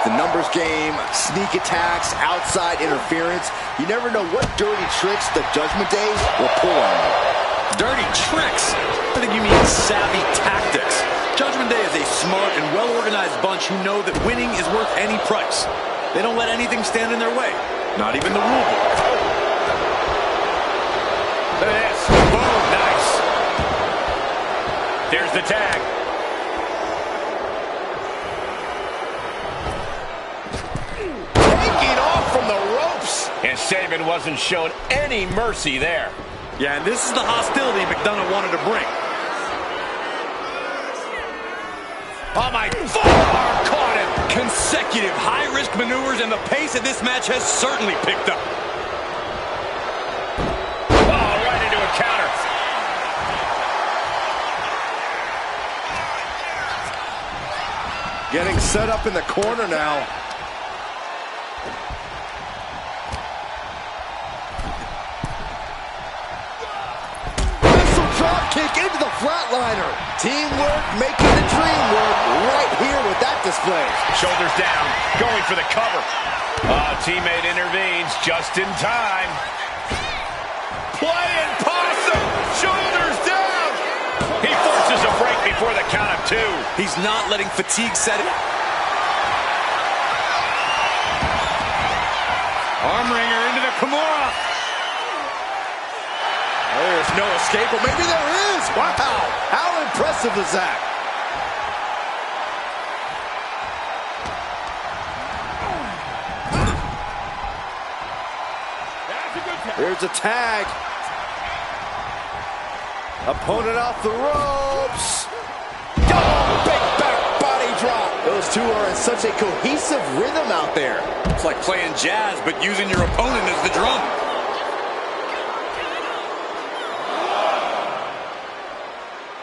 The numbers game, sneak attacks, outside interference. You never know what dirty tricks the Judgment Day will pull on you. Dirty tricks? I think you mean savvy tactics. Judgment Day is a smart and well-organized bunch who know that winning is worth any price. They don't let anything stand in their way, not even the rule book. Look at this. Boom, nice. There's the tag. And Sabin wasn't shown any mercy there. Yeah, and this is the hostility McDonough wanted to bring. Oh, my forearm caught him. Consecutive high-risk maneuvers, and the pace of this match has certainly picked up. Oh, right into a counter. Getting set up in the corner now. Kick into the flatliner. Teamwork making the dream work right here with that display. Shoulders down, going for the cover. Teammate intervenes just in time. Playing possum, shoulders down. He forces a break before the count of two. He's not letting fatigue set in. Arm wringer into the Kimura. There's no escape, but maybe there is. Wow, how impressive is that? Here's a tag. Opponent off the ropes. Oh, big back body drop. Those two are in such a cohesive rhythm out there. It's like playing jazz, but using your opponent as the drum.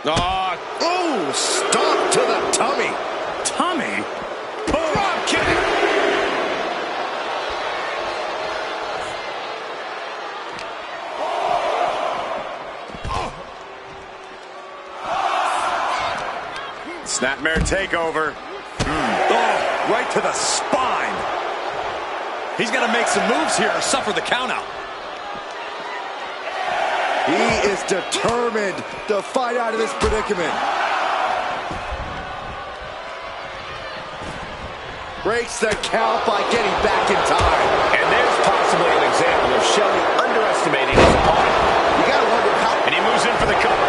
Oh, stop to the tummy. Tummy? Drop kick. Snapmare takeover. Oh, right to the spine. He's got to make some moves here or suffer the countout. He is determined to fight out of this predicament. Breaks the count by getting back in time. And there's possibly an example of Shelly underestimating his opponent. You gotta wonder how. And he moves in for the cover.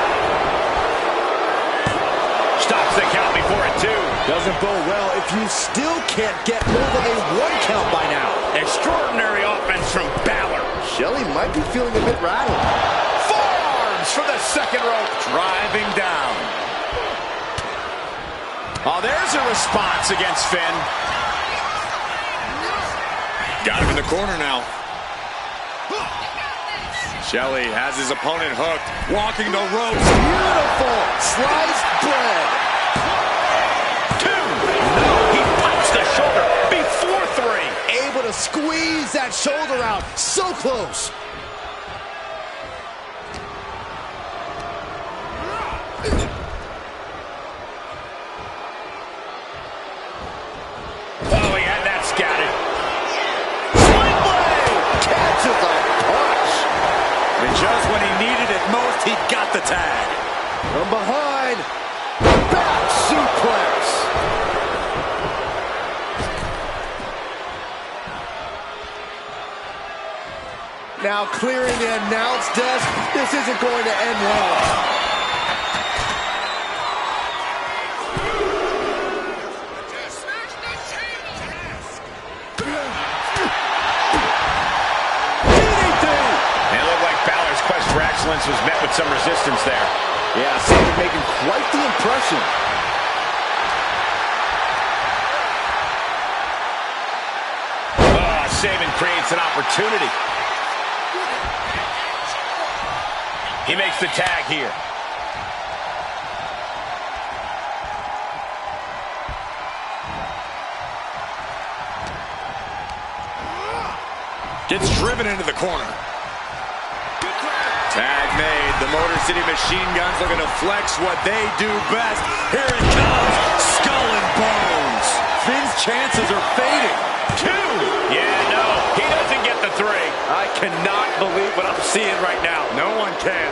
Stops the count before it, too. Doesn't bode well if you still can't get more than a one count by now. Extraordinary offense from Balor. Shelly might be feeling a bit rattled. Forearms from the second rope. Driving down. Oh, there's a response against Finn. Got him in the corner now. Shelly has his opponent hooked, walking the ropes. Beautiful sliced bread. to squeeze that shoulder out. So close. Oh, he had that scouted. Swing blade! Catches a punch. And just when he needed it most, he got the tag. From behind. Back suplex. Now clearing the announce desk. This isn't going to end well. Excellence was met with some resistance there. Yeah, Sammy making quite the impression. Saban creates an opportunity. He makes the tag here. Gets driven into the corner. Tag made. The Motor City Machine Guns looking to flex what they do best. Here it comes. Skull and bones. Finn's chances are fading. 2. Yeah, no. He doesn't get the 3. I cannot believe what I'm seeing right now. No one can.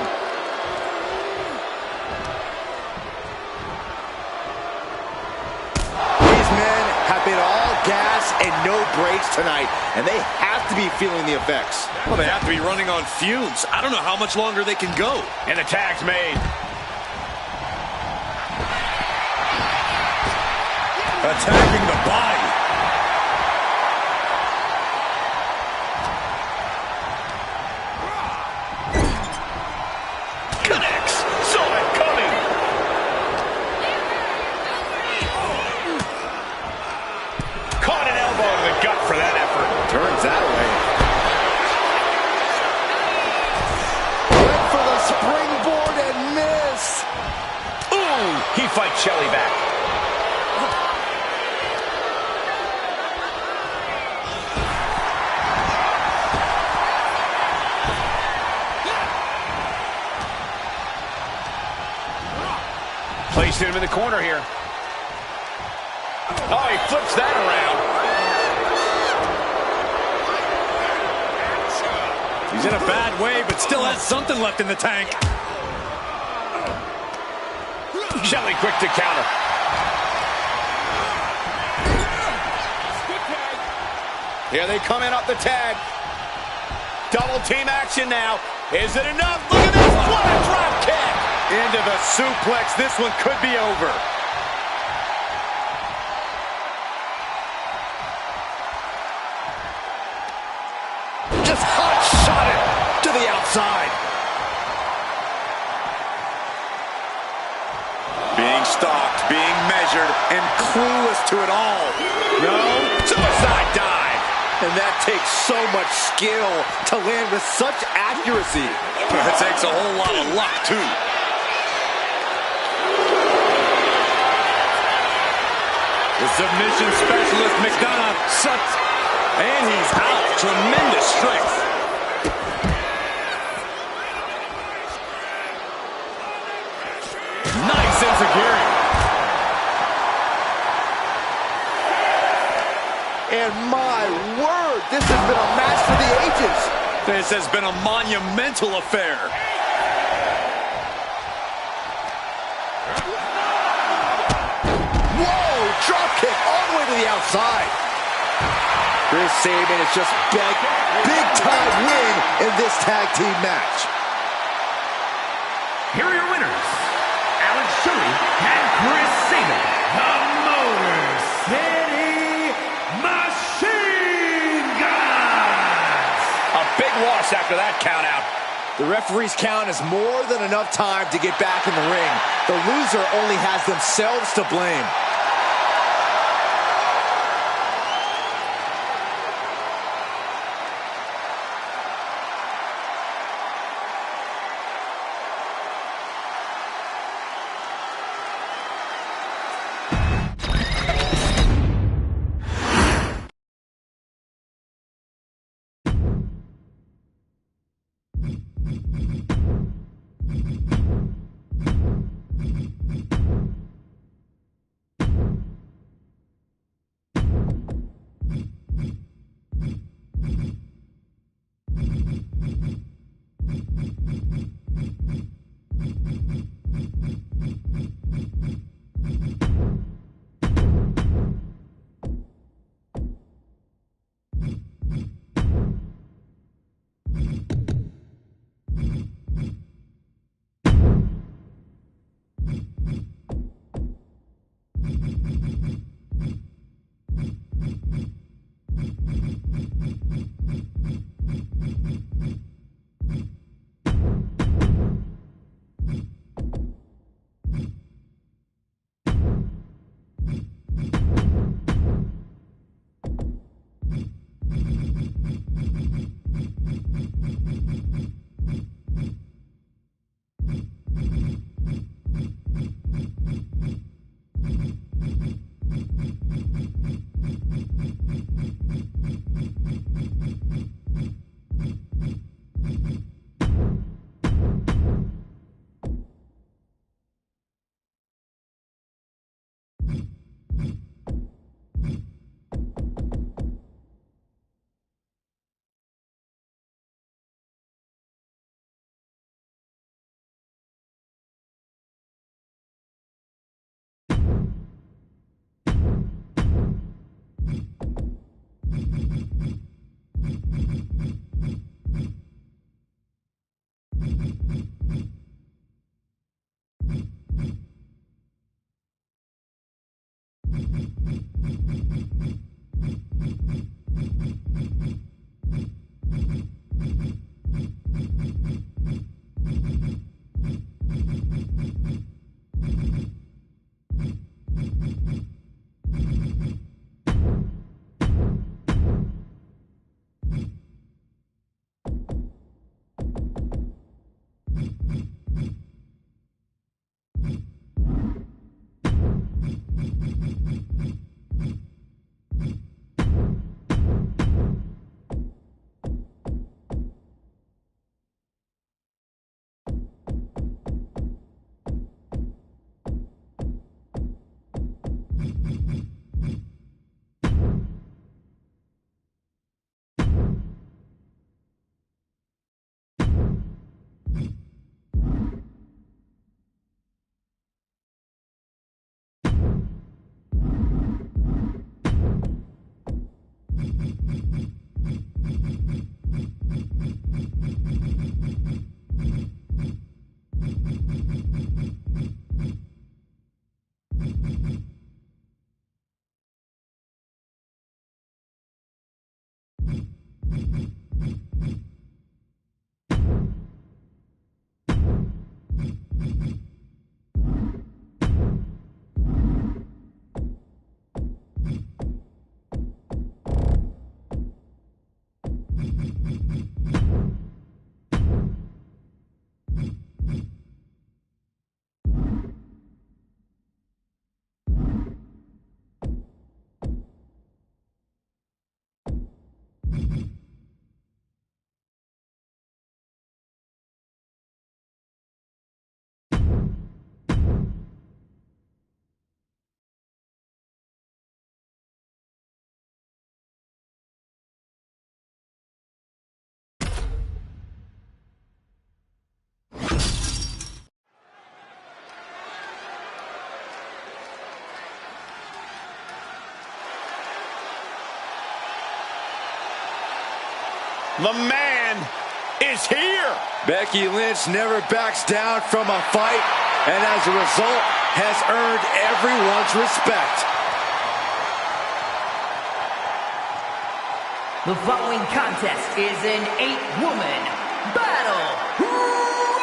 These men have been all gas and no brakes tonight, and they have to be feeling the effects. Well, they have to be running on fumes. I don't know how much longer they can go. And the tag's made. Attacking the body. Connects. Saw that coming. Caught an elbow to the gut for that effort. Turns that way. Went for the springboard and miss. Ooh, he fights Shelly back. Placed him in the corner here. Oh, he flips that around. He's in a bad way, but still has something left in the tank. Shelly quick to counter. Here they come in up the tag. Double team action now. Is it enough? Look at this. What a drop kick. Into the suplex. This one could be over. Just hot shot it to the outside. Being stalked, being measured, and clueless to it all. No, suicide dive. And that takes so much skill to land with such accuracy. It takes a whole lot of luck, too. The submission specialist, McDonough, sucks. And he's out. Tremendous strength. Nice sense of gearing. And my word, this has been a match for the ages. This has been a monumental affair. Whoa, drop kick all the way to the outside. Chris Sabin has just begged big-time win in this tag team match. Here are your winners, Alex Shelley and Chris Sabin, the Motor City Machine Guns. A big loss after that count out. The referee's count is more than enough time to get back in the ring. The loser only has themselves to blame. The man is here. Becky Lynch never backs down from a fight, and as a result, has earned everyone's respect. The following contest is an 8-woman battle royal.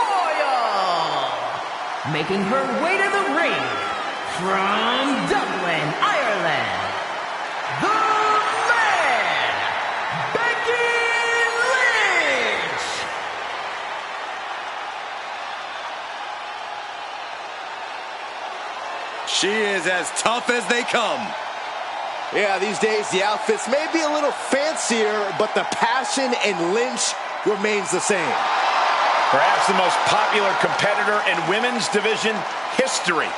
Making her way to the ring from Dublin, Ireland, the man, Becky Lynch. She is as tough as they come. Yeah, these days the outfits may be a little fancier, but the passion in Lynch remains the same. Perhaps the most popular competitor in women's division history.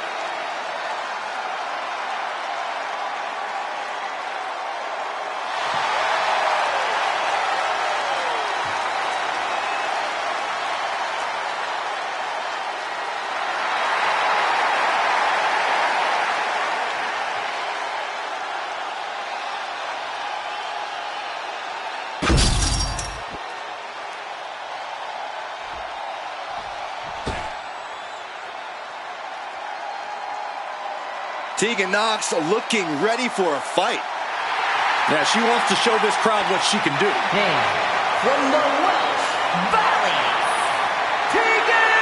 Tegan Nox looking ready for a fight. Yeah, she wants to show this crowd what she can do. And from the Welsh Valley, Tegan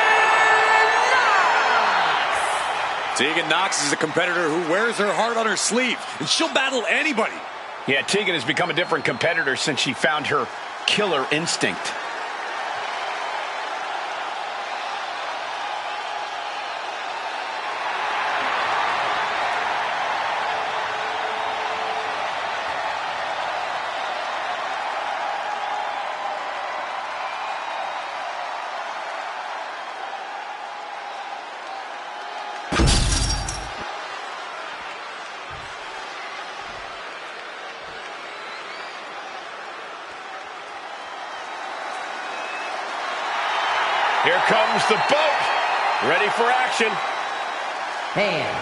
Nox. Tegan Nox is a competitor who wears her heart on her sleeve, and she'll battle anybody. Yeah, Tegan has become a different competitor since she found her killer instinct. Here comes the boat, ready for action. And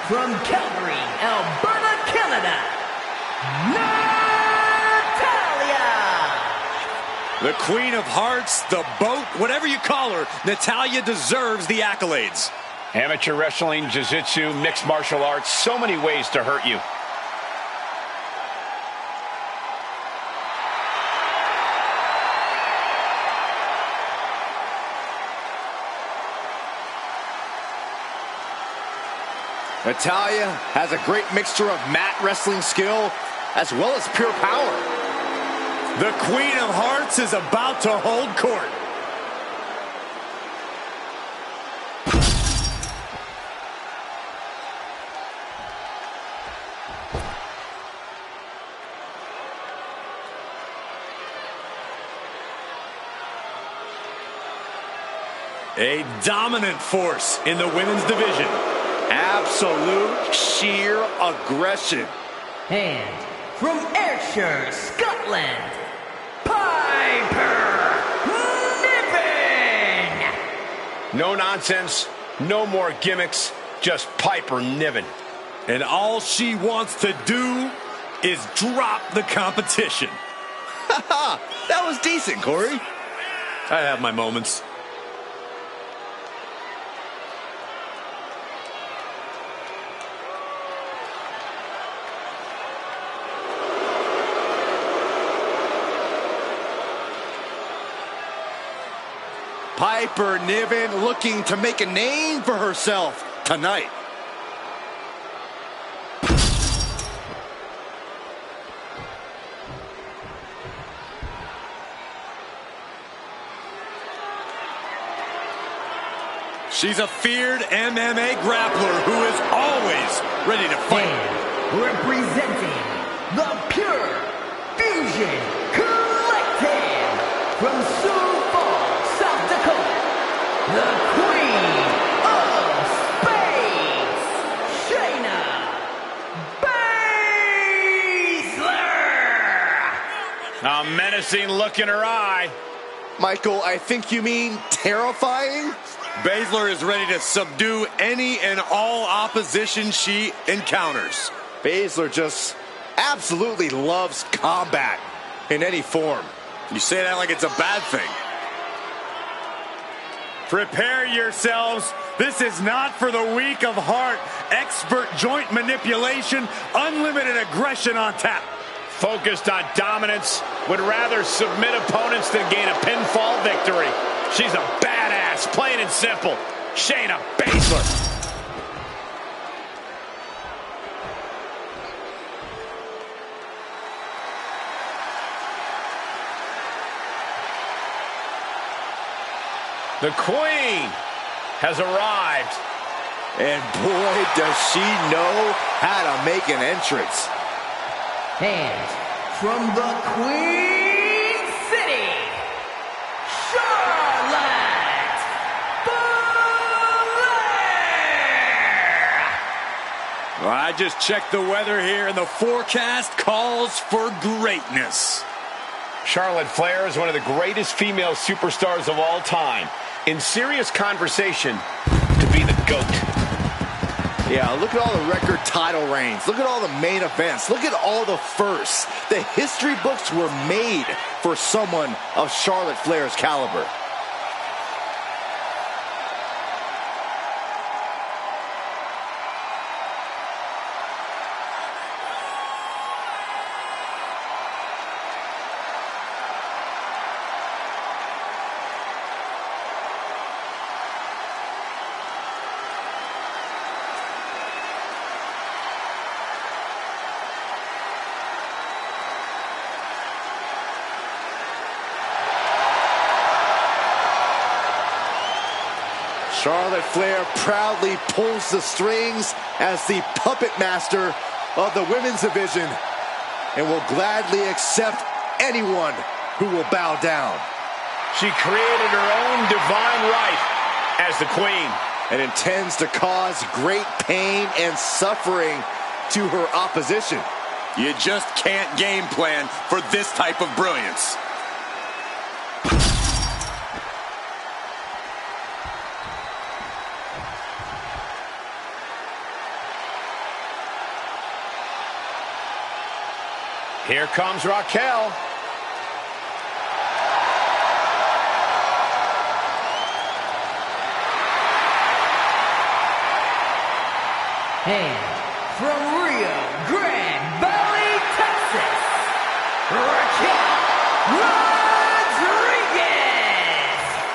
from Calgary, Alberta, Canada, Natalya. The Queen of Hearts, the boat, whatever you call her, Natalya deserves the accolades. Amateur wrestling, jiu-jitsu, mixed martial arts, so many ways to hurt you. Natalya has a great mixture of mat wrestling skill as well as pure power. The Queen of Hearts is about to hold court. A dominant force in the women's division. Absolute sheer aggression. And from Ayrshire, Scotland, Piper Niven. No nonsense, no more gimmicks, just Piper Niven. And all she wants to do is drop the competition. That was decent, Corey. I have my moments. Piper Niven looking to make a name for herself tonight. She's a feared MMA grappler who is always ready to fight. And representing the Pure Fusion Collective from Sioux Falls, South Dakota, the Queen of Spades, Shayna Baszler. A menacing look in her eye. Michael, I think you mean terrifying? Baszler is ready to subdue any and all opposition she encounters. Baszler just absolutely loves combat in any form. You say that like it's a bad thing. Prepare yourselves. This is not for the weak of heart. Expert joint manipulation, unlimited aggression on tap. Focused on dominance, would rather submit opponents than gain a pinfall victory. She's a badass, plain and simple. Shayna Baszler. The Queen has arrived. And boy, does she know how to make an entrance. And from the Queen City, Charlotte Flair! Well, I just checked the weather here, and the forecast calls for greatness. Charlotte Flair is one of the greatest female superstars of all time. In serious conversation to be the GOAT. Yeah, look at all the record title reigns. Look at all the main events. Look at all the firsts. The history books were made for someone of Charlotte Flair's caliber. Charlotte Flair proudly pulls the strings as the puppet master of the women's division and will gladly accept anyone who will bow down. She created her own divine right as the Queen and intends to cause great pain and suffering to her opposition. You just can't game plan for this type of brilliance. Here comes Raquel. And from Rio Grande Valley, Texas, Raquel Rodriguez.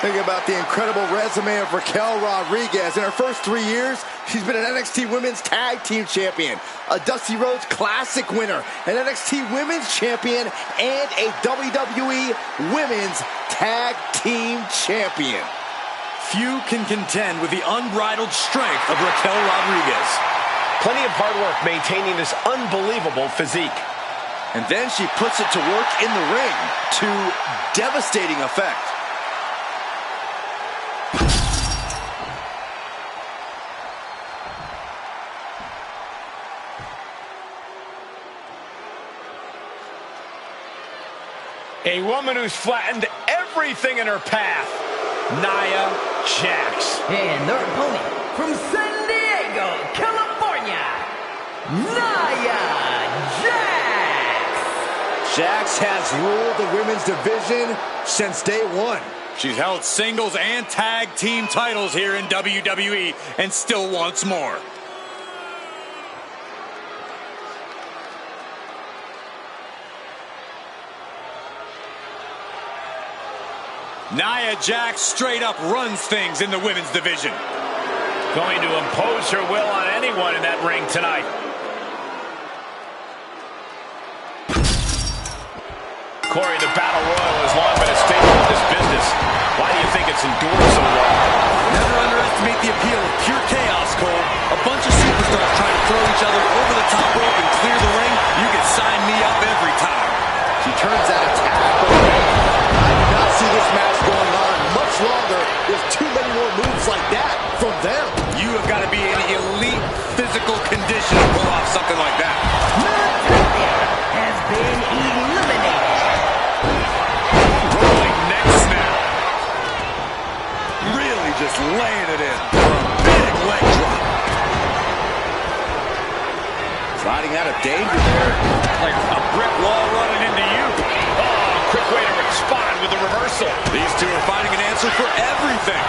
Think about the incredible resume of Raquel Rodriguez. In her first 3 years, she's been an NXT Women's Tag Team Champion, a Dusty Rhodes Classic winner, an NXT Women's Champion, and a WWE Women's Tag Team Champion. Few can contend with the unbridled strength of Raquel Rodriguez. Plenty of hard work maintaining this unbelievable physique. And then she puts it to work in the ring to devastating effect. A woman who's flattened everything in her path, Nia Jax. And their opponent from San Diego, California, Nia Jax. Jax has ruled the women's division since day one. She's held singles and tag team titles here in WWE and still wants more. Nia Jax straight up runs things in the women's division. Going to impose her will on anyone in that ring tonight. Corey, the Battle Royal has long been a staple of this business. Why do you think it's endured so long? Never underestimate the appeal of pure chaos, Cole. A bunch of superstars trying to throw each other over the top rope and clear the ring. You can sign me up every time. She turns that attack away. I do not see this match going on much longer. There's too many more moves like that from them. You have got to be in elite physical condition to pull off something like that. Natalia has been eliminated. Rolling neck snap. Really just laying it in for a big leg drop. Sliding out of danger there. Like a brick wall running into you. Oh, quick way to respond with the reversal. These two are finding an answer for everything.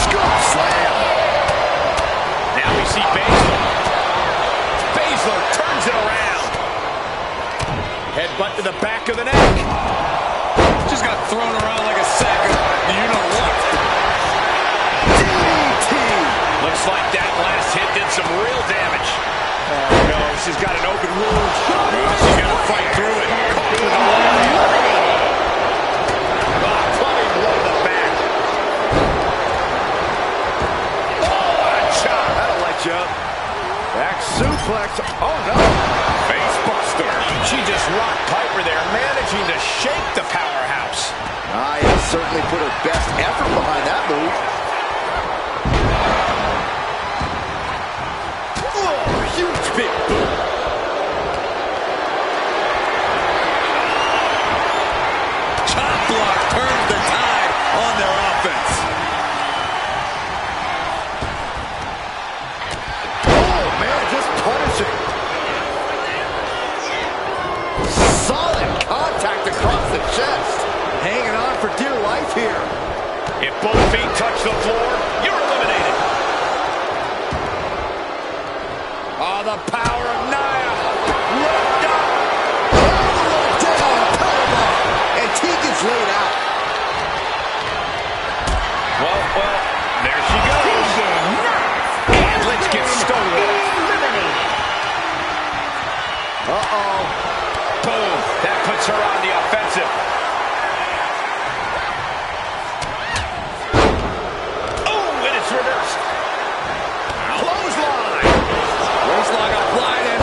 Scoop slam. Now we see Baszler. Baszler turns it around. Headbutt to the back of the neck. Just got thrown around like a sack of you-know-what. DDT. Looks like that last hit did some real damage. Oh, no, she's got an open wound. Well, she's got to fight through it. Caught with a left. Clubbing blow to the back. Oh, what a chop. That'll light you up. Back suplex. Oh, no. Face buster. She just rocked Piper there, managing to shake the powerhouse. Nia certainly put her best effort behind that move. Oh, huge big boot. Chop block turns the tide on their offense. Oh, man, just punishing. Solid contact across the chest. Hanging on for dear life here. If both feet touch the floor, you're eliminated. Oh, the power of Nia. Locked up. All the way down. Powerbomb. And Tegan's laid out. Well, there she goes. And let's get stonewalled. Uh-oh. Boom. That puts her on the offensive. Oh, and it's reversed. Clothesline. Waistlock applied and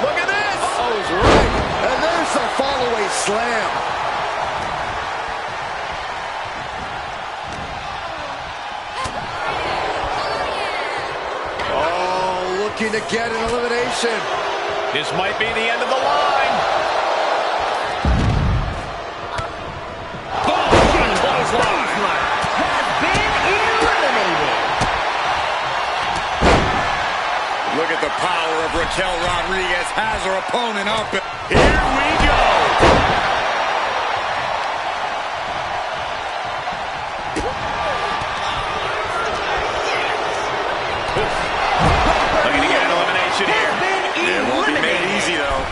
Look at this. Uh-oh's right. And there's the fall-away slam. Oh, looking to get an elimination. This might be the end of the line. Boom. Clothesline. Has been eliminated. look at the power of Raquel Rodriguez. Has her opponent up. Here we go. Looking to get an elimination here. It won't be made easy, though.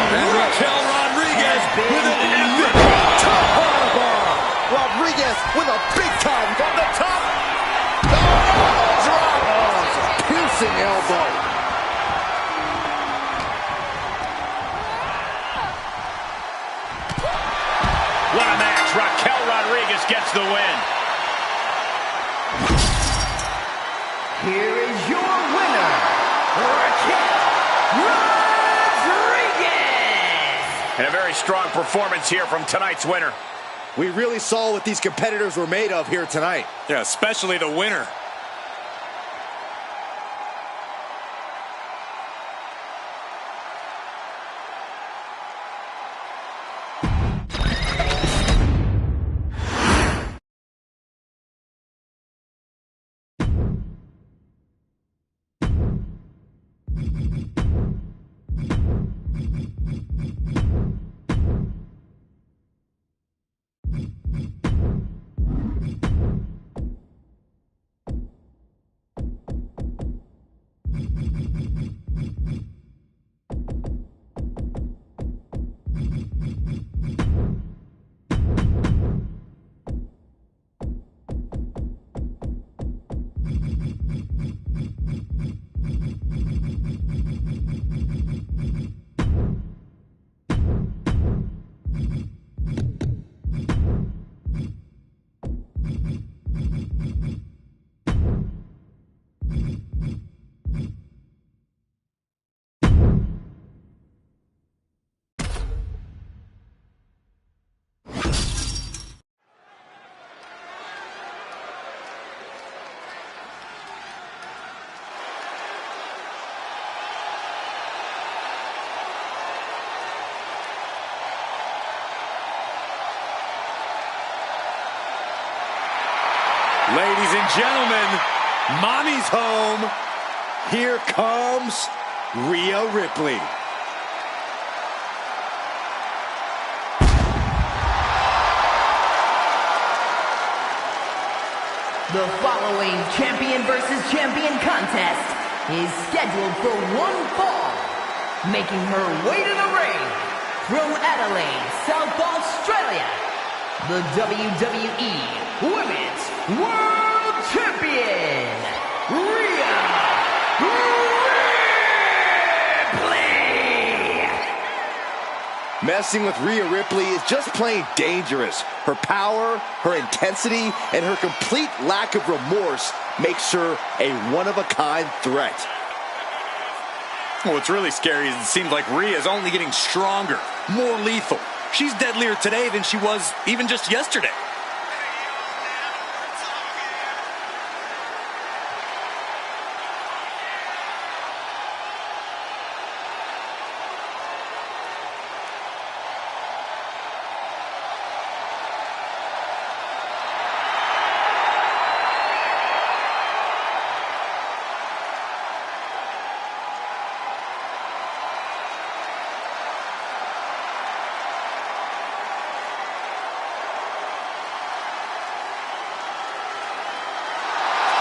And Raquel Rodriguez with an epic Top powerbomb. Rodriguez with a big time from the top. Oh, drop. Oh, it's a piercing elbow. What a match. Raquel Rodriguez gets the win. Here is your winner, Raquel Rodriguez. And a very strong performance here from tonight's winner. We really saw what these competitors were made of here tonight. Yeah, especially the winner. Ladies and gentlemen, Mommy's home. Here comes Rhea Ripley. The following champion versus champion contest is scheduled for one fall. Making her way to the ring from Adelaide, South Australia, the WWE Women's World Champion, Rhea Ripley! Messing with Rhea Ripley is just plain dangerous. Her power, her intensity, and her complete lack of remorse makes her a one-of-a-kind threat. What's really scary is it seems like Rhea is only getting stronger, more lethal. She's deadlier today than she was even just yesterday.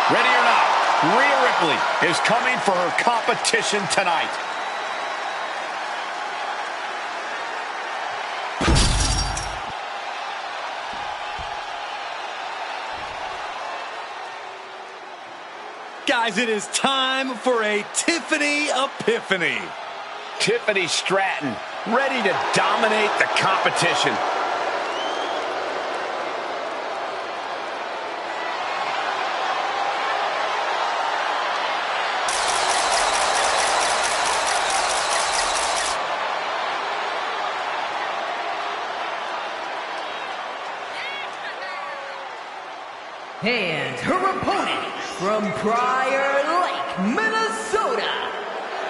Ready or not, Rhea Ripley is coming for her competition tonight. Guys, it is time for a Tiffany Epiphany. Tiffany Stratton, ready to dominate the competition. And her opponent from Prior Lake, Minnesota,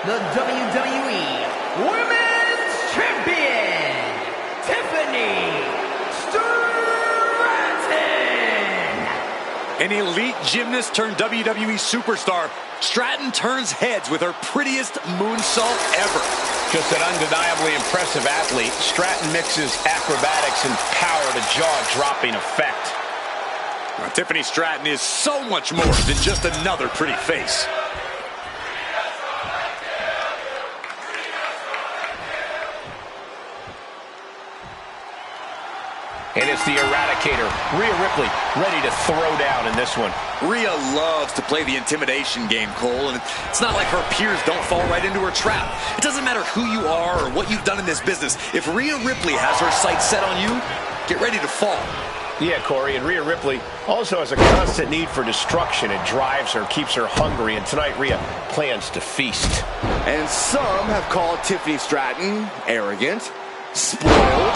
the WWE Women's Champion, Tiffany Stratton. An elite gymnast turned WWE superstar, Stratton turns heads with her prettiest moonsault ever. Just an undeniably impressive athlete, Stratton mixes acrobatics and power to jaw-dropping effect. Now, Tiffany Stratton is so much more than just another pretty face. And it's the Eradicator, Rhea Ripley, ready to throw down in this one. Rhea loves to play the intimidation game, Cole, and it's not like her peers don't fall right into her trap. It doesn't matter who you are or what you've done in this business. If Rhea Ripley has her sights set on you, get ready to fall. Yeah, Corey, and Rhea Ripley also has a constant need for destruction. It drives her, keeps her hungry, and tonight Rhea plans to feast. And some have called Tiffany Stratton arrogant, spoiled,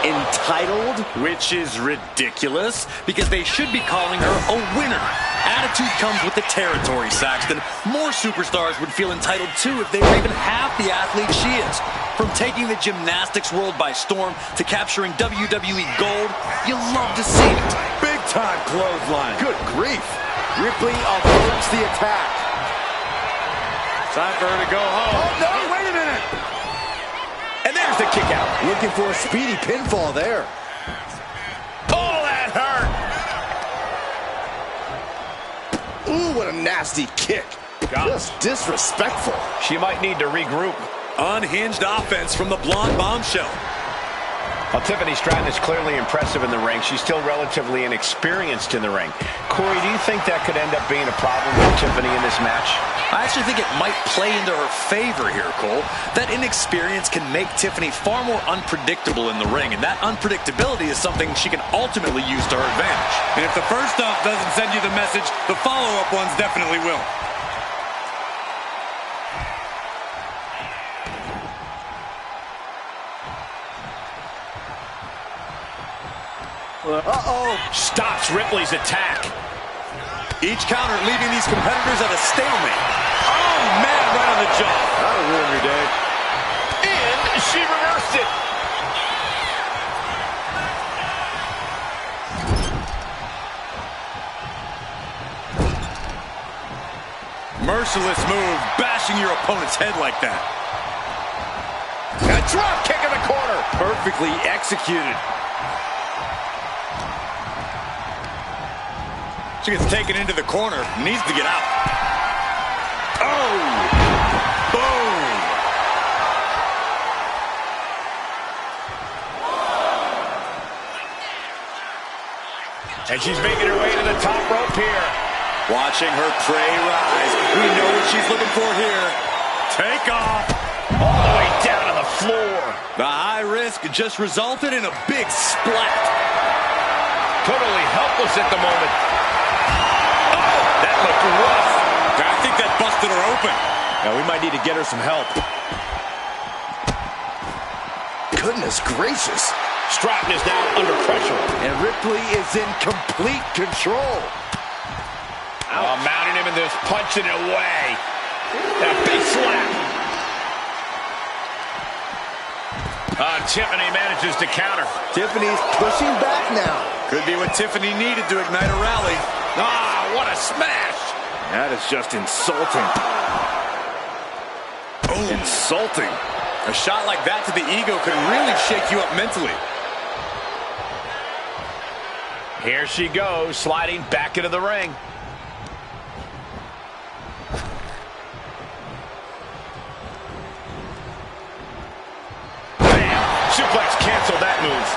entitled. Which is ridiculous, because they should be calling her a winner. Attitude comes with the territory, Saxton. More superstars would feel entitled too if they were even half the athlete she is. From taking the gymnastics world by storm to capturing WWE gold, you love to see it. Big time clothesline. Good grief. Ripley averts the attack. Time for her to go home. Oh no, wait a minute. And there's the kick out. Looking for a speedy pinfall there. Oh, that hurt. Ooh, what a nasty kick. Just disrespectful. She might need to regroup. Unhinged offense from the blonde bombshell. Well, Tiffany Stratton is clearly impressive in the ring. She's still relatively inexperienced in the ring. Corey, do you think that could end up being a problem with Tiffany in this match? I actually think it might play into her favor here, Cole. That inexperience can make Tiffany far more unpredictable in the ring, and that unpredictability is something she can ultimately use to her advantage. And if the first off doesn't send you the message, the follow-up ones definitely will. Uh-oh. Stops Ripley's attack. Each counter leaving these competitors at a stalemate. Oh, man, right on the jaw. That'll ruin your day. And she reversed it. Merciless move, bashing your opponent's head like that. A drop kick in the corner. Perfectly executed. She gets taken into the corner, needs to get out. Oh! Boom! And she's making her way to the top rope here. Watching her prey rise. We know what she's looking for here. Take off. All the way down to the floor. The high risk just resulted in a big splat. Totally helpless at the moment. Oh, that looked rough. I think that busted her open. Now we might need to get her some help. Goodness gracious. Stratton is now under pressure. And Ripley is in complete control. Oh, mounting him and just punching it away. That big slap. Tiffany manages to counter. Tiffany's pushing back now. Could be what Tiffany needed to ignite a rally. Ah, what a smash. That is just insulting. Oh. Insulting. A shot like that to the ego could really shake you up mentally. Here she goes, sliding back into the ring. Bam! Suplex canceled that move.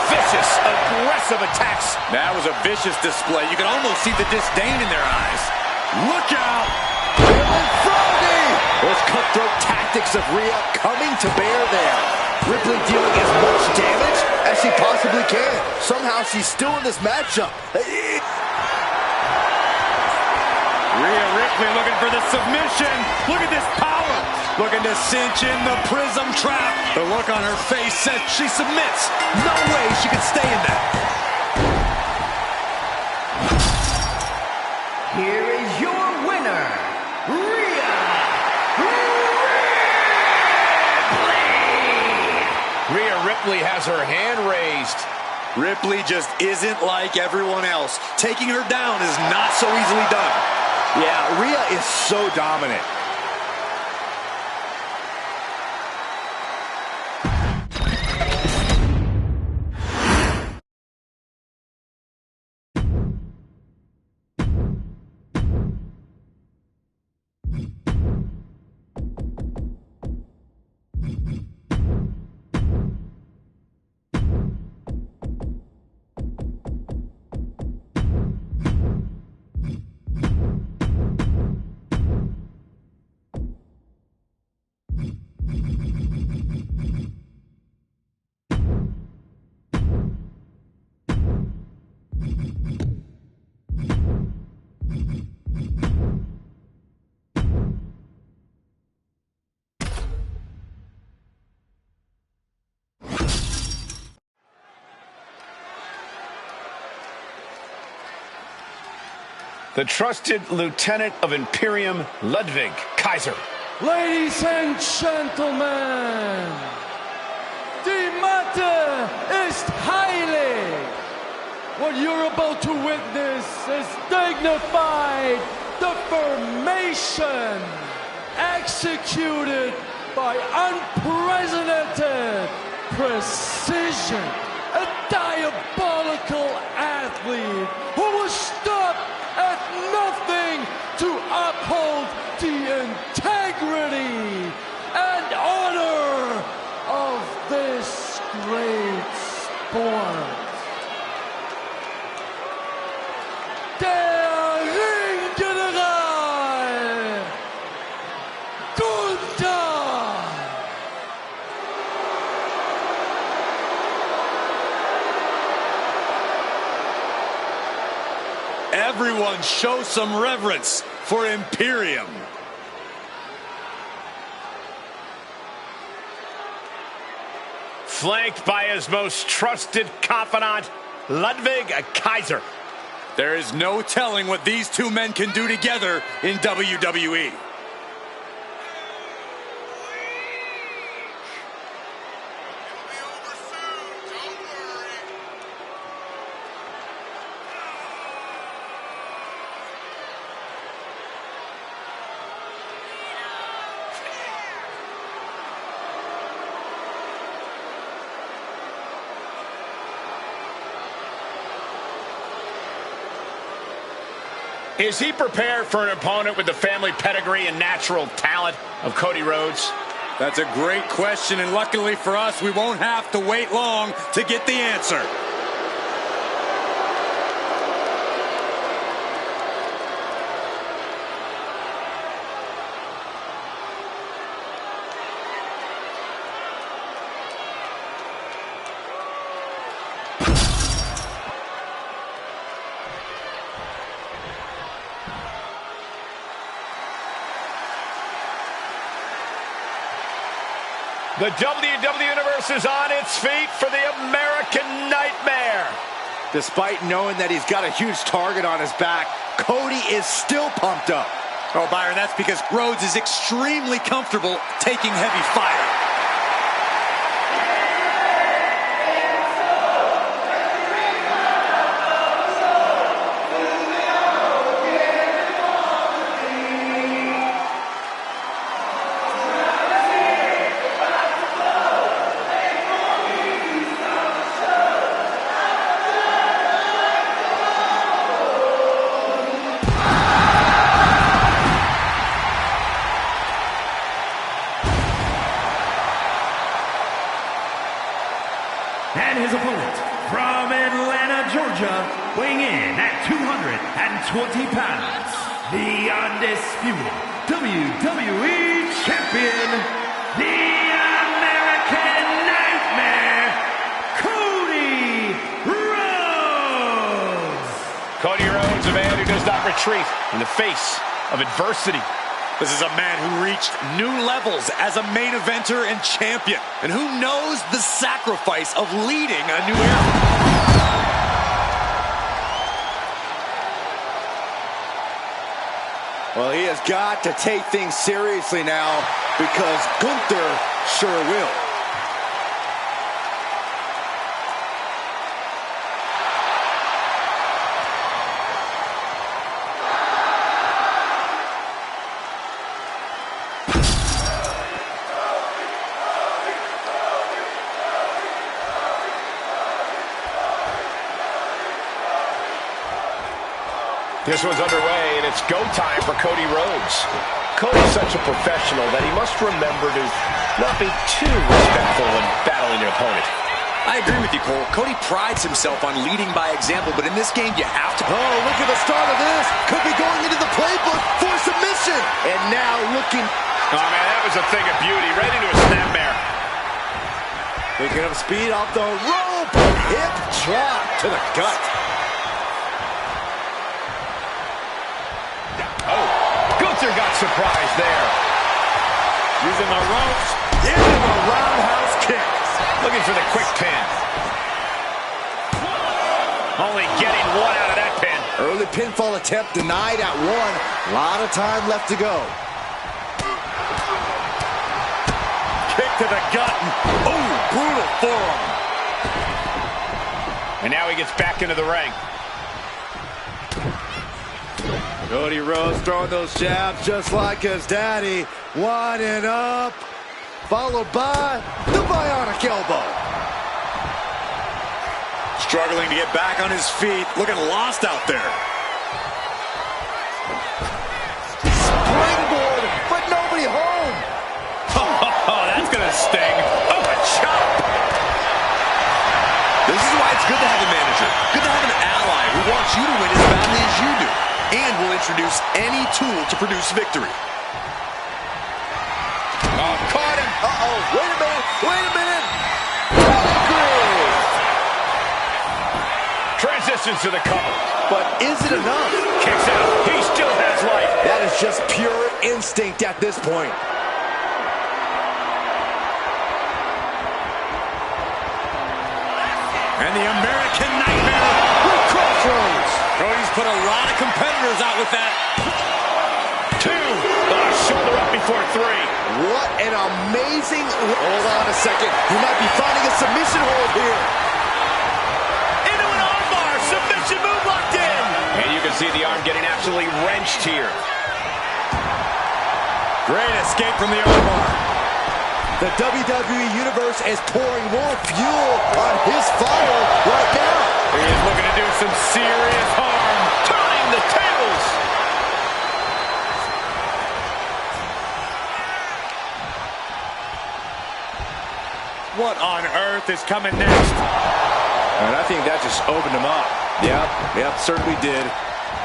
Vicious, aggressive attacks. That was a vicious display. You can almost see the disdain in their eyes. Look out! Froggy! Those cutthroat tactics of Rhea coming to bear there. Ripley dealing as much damage as she possibly can. Somehow she's still in this matchup. Rhea Ripley looking for the submission. Look at this power. Looking to cinch in the prism trap. The look on her face says she submits. No way she can stay in that. Here is your winner, Rhea Ripley. Rhea Ripley has her hand raised. Ripley just isn't like everyone else. Taking her down is not so easily done. Yeah, Rhea is so dominant. The trusted lieutenant of Imperium, Ludwig Kaiser. Ladies and gentlemen, die Matte ist heilig. What you're about to witness is dignified deformation executed by unprecedented precision. A diabolical athlete who will stop at nothing to uphold the integrity and honor of this great sport. Der Ringgeneral Gunther. Everyone show some reverence for Imperium. Flanked by his most trusted confidant, Ludwig Kaiser. There is no telling what these two men can do together in WWE. Is he prepared for an opponent with the family pedigree and natural talent of Cody Rhodes? That's a great question, and luckily for us, we won't have to wait long to get the answer. The WWE Universe is on its feet for the American Nightmare. Despite knowing that he's got a huge target on his back, Cody is still pumped up. Oh, Byron, that's because Rhodes is extremely comfortable taking heavy fire. And his opponent, from Atlanta, Georgia, weighing in at 220 pounds, the undisputed WWE Champion, the American Nightmare, Cody Rhodes! Cody Rhodes, a man who does not retreat in the face of adversity. This is a man who reached new levels as a main eventer and champion, and who knows the sacrifice of leading a new era. Well, he has got to take things seriously now because Gunther sure will. This one's underway, and it's go time for Cody Rhodes. Cody's such a professional that he must remember to not be too respectful when battling an opponent. I agree with you, Cole. Cody prides himself on leading by example, but in this game, you have to... Oh, look at the start of this. Could be going into the playbook for submission. And now looking... Oh, man, that was a thing of beauty. Right into a snapmare. Picking up speed off the rope. Hip drop to the gut. Gunther got surprised there. Using the ropes into the roundhouse kick. Looking for the quick pin. Only getting one out of that pin. Early pinfall attempt denied at one. A lot of time left to go. Kick to the gut. Oh, brutal forearm. And now he gets back into the ring. Cody Rhodes throwing those jabs just like his daddy. Winding up. Followed by the bionic elbow. Struggling to get back on his feet. Looking lost out there. Springboard, but nobody home. Oh, that's going to sting. Oh, a chop. This is why it's good to have a manager. Good to have an ally who wants you to win as badly as you do. And will introduce any tool to produce victory. Oh, caught him. Uh-oh, wait a minute. Transitions to the cover. But is it enough? Kicks out. He still has life. That is just pure instinct at this point. And the American Nightmare with crossroads. Cody's put a lot of competitors out with that. Two. Shoulder up before three. What an amazing... Hold on a second. He might be finding a submission hold here. Into an armbar. Submission move locked in. And you can see the arm getting absolutely wrenched here. Great escape from the armbar. The WWE Universe is pouring more fuel on his fire right now. He is looking to do some serious harm. Turning the tables. is coming next. And I think that just opened him up. Yep, certainly did.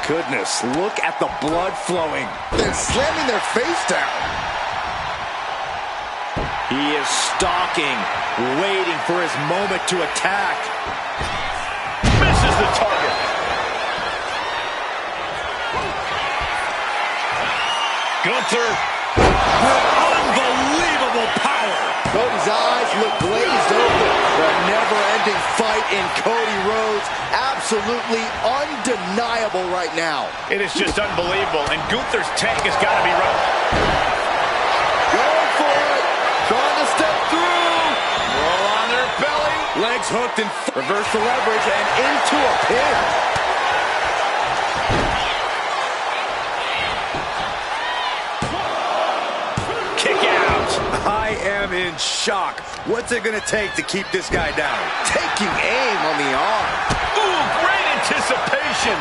Goodness, look at the blood flowing. They're slamming their face down. He is stalking, waiting for his moment to attack. Misses the target. Gunther with unbelievable power. Cody's eyes look glazed over. The never-ending fight in Cody Rhodes. Absolutely undeniable right now. It is just unbelievable, and Gunther's tank has got to be right. Going for it. Trying to step through. Roll on their belly. Legs hooked and reverse the leverage and into a pin. Kick out. I am in shock. What's it going to take to keep this guy down? Taking aim on the arm. Ooh, great anticipation.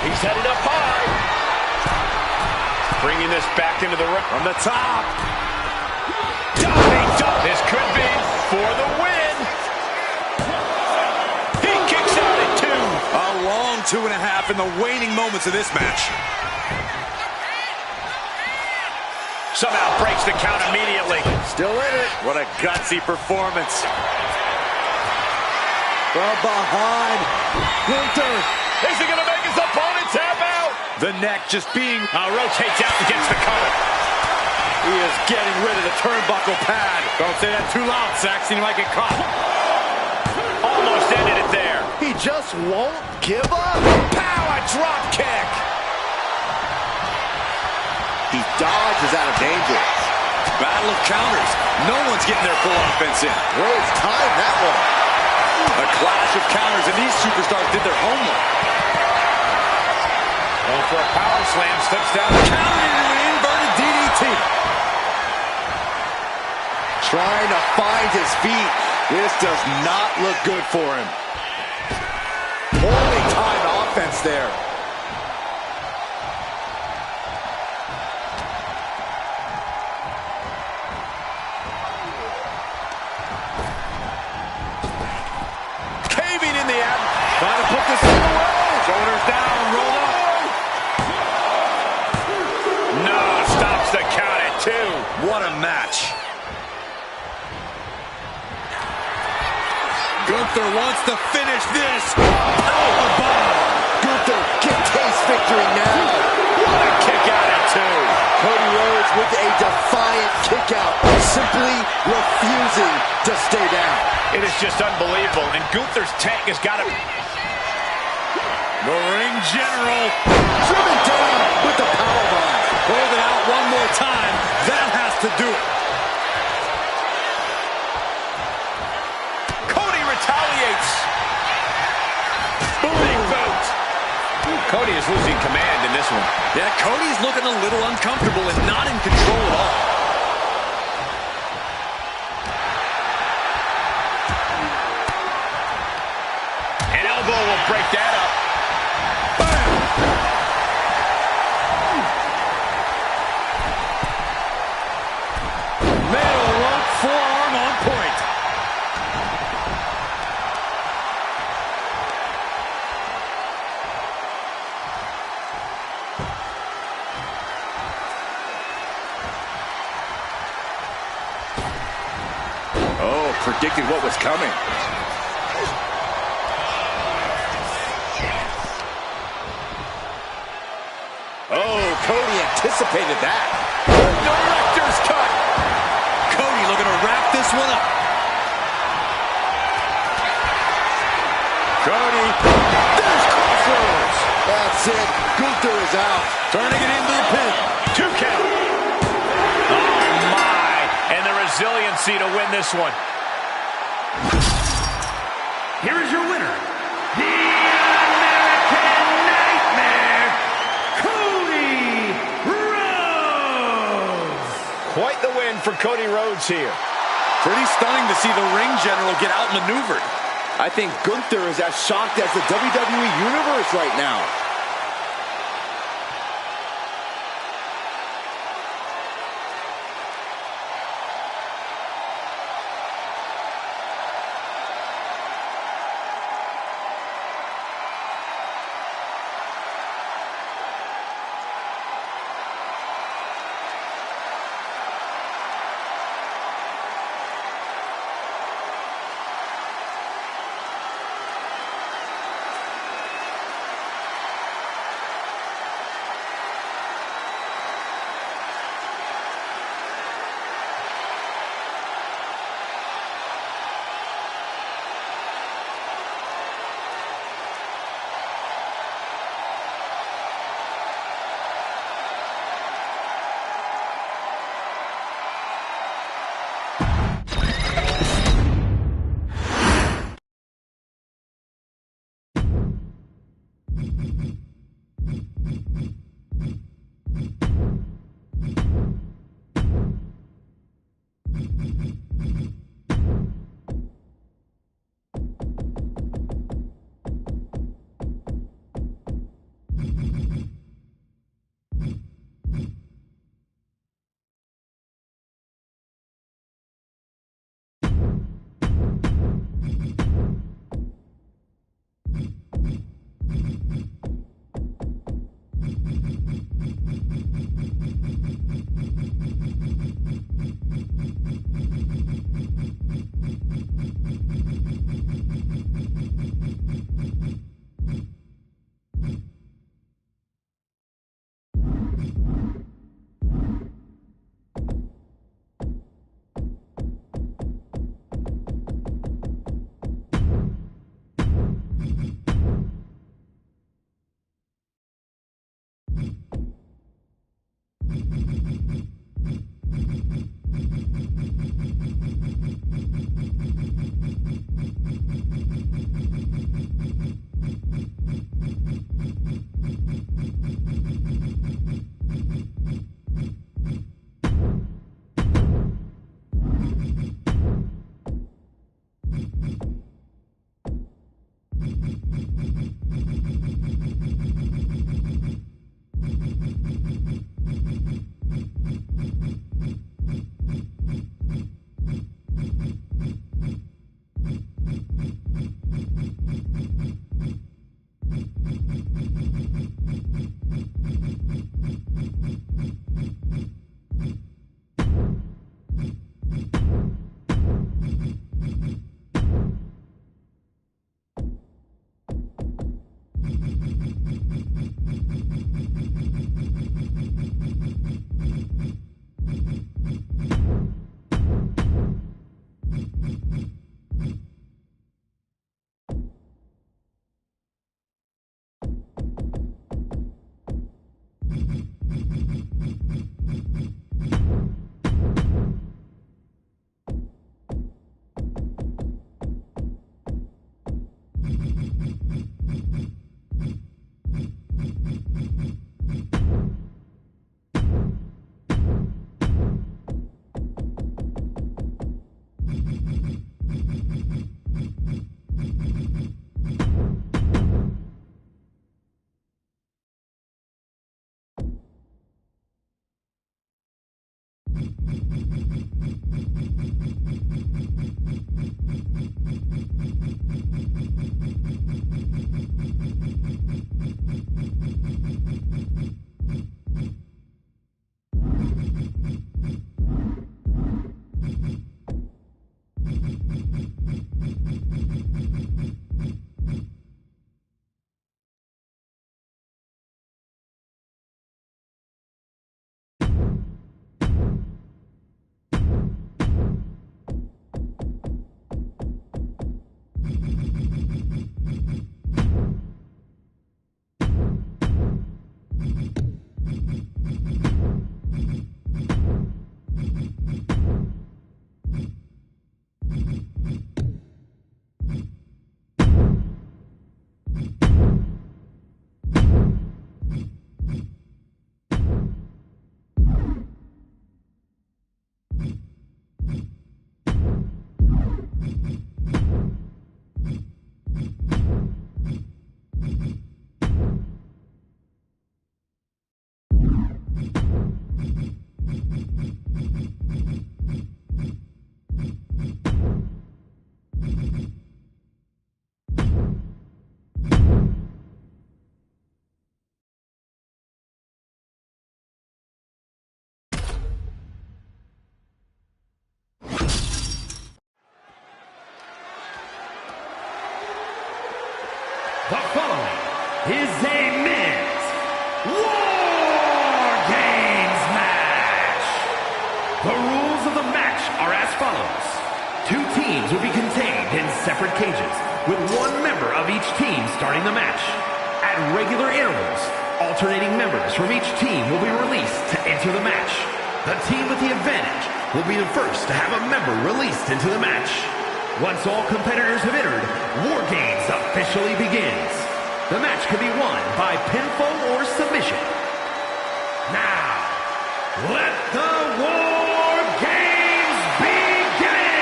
He's headed up high. Bringing this back into the ring. From the top. Diving dump. This could be for the win. He kicks out at 2. A long 2.5 in the waning moments of this match. Somehow breaks the count immediately. Still in it. What a gutsy performance. From behind. Gunther. Is he going to make his opponent tap out? The neck just being rotates out and gets the cover. He is getting rid of the turnbuckle pad. Don't say that too loud, Saxon. You might get caught. Almost ended it there. He just won't give up. Power drop kick. He dodges out of danger. Battle of counters. No one's getting their full offense in. Rhodes timed that one. A clash of counters, and these superstars did their homework. Going for a power slam, slips down. Countered into an inverted DDT. Trying to find his feet. This does not look good for him. Poorly timed offense there. Caving in the end. Trying to put this thing away. Shoulders down, rolled up. No, stops the count at 2. What a match. Gunther wants to finish this. Powerbomb. Gunther can taste victory now. What a kick out at 2. Cody Rhodes with a defiant kick out, simply refusing to stay down. It is just unbelievable, and Gunther's tank has got him. The ring general. Driven down with the powerbomb. Hold it out one more time. That has to do it. Cody retaliates. Big boot. Cody is losing command in this one. Yeah, Cody's looking a little uncomfortable and not in control at all. An elbow will break that up. Metal rock forearm on point. Oh, predicted what was coming. Oh, Cody anticipated that. Director's cut. Cody looking to wrap this one up. Cody. There's crossroads. That's it. Gunther is out. Turning it into the pin. 2 count. Oh, my. And the resiliency to win this one. Here is your winner, the American Nightmare, Cody Rhodes. Quite the win for Cody Rhodes here. Pretty stunning to see the ring general get outmaneuvered. I think Gunther is as shocked as the WWE Universe right now. The following is a men's War Games match. The rules of the match are as follows. Two teams will be contained in separate cages, with one member of each team starting the match. At regular intervals, alternating members from each team will be released to enter the match. The team with the advantage will be the first to have a member released into the match. Once all competitors have entered, War Games officially begins. The match can be won by pinfall or submission. Now, let the War Games begin!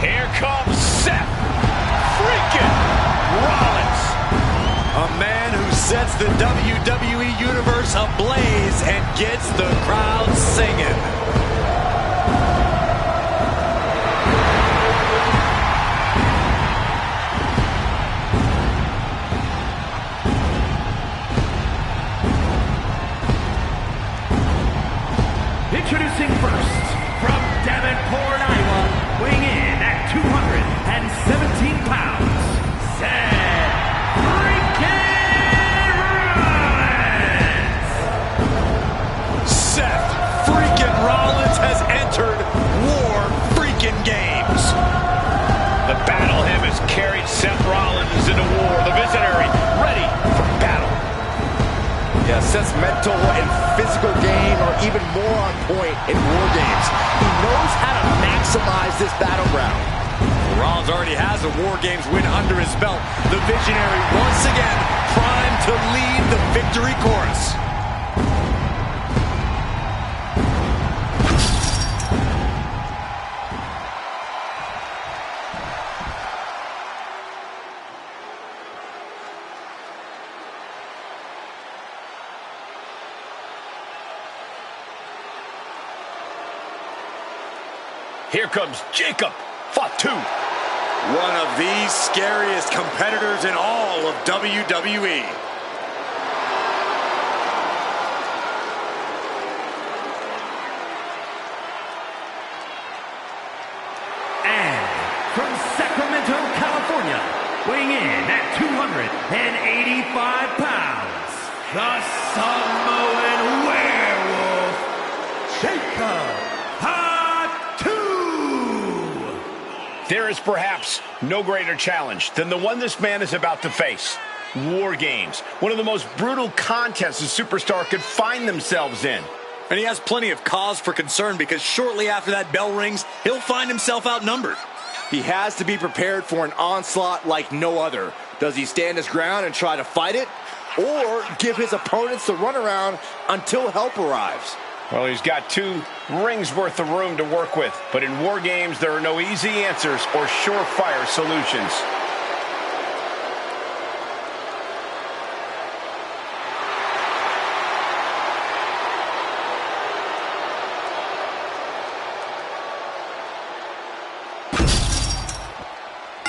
Here comes Seth freaking Rollins. A man who sets the WWE Universe ablaze and gets the crowd singing. Introducing first, from Davenport, Iowa, weighing in at 217 pounds, Seth freaking Rollins! Seth freaking Rollins has entered War freaking Games. The battle hymn has carried Seth Rollins into war. The visionary ready for battle. Yeah, Seth's mental and physical game are even more on point in War Games. He knows how to maximize this battleground. Rollins already has a War Games win under his belt. The visionary once again primed to lead the victory chorus. Here comes Jacob Fatu. One of the scariest competitors in all of WWE. And from Sacramento, California, weighing in at 285 pounds, the Samoan Werewolf, Jacob Fatu! There is perhaps no greater challenge than the one this man is about to face. War Games, one of the most brutal contests a superstar could find themselves in. And he has plenty of cause for concern because shortly after that bell rings, he'll find himself outnumbered. He has to be prepared for an onslaught like no other. Does he stand his ground and try to fight it? Or give his opponents the runaround until help arrives? Well, he's got 2 rings worth of room to work with. But in war games, there are no easy answers or surefire solutions.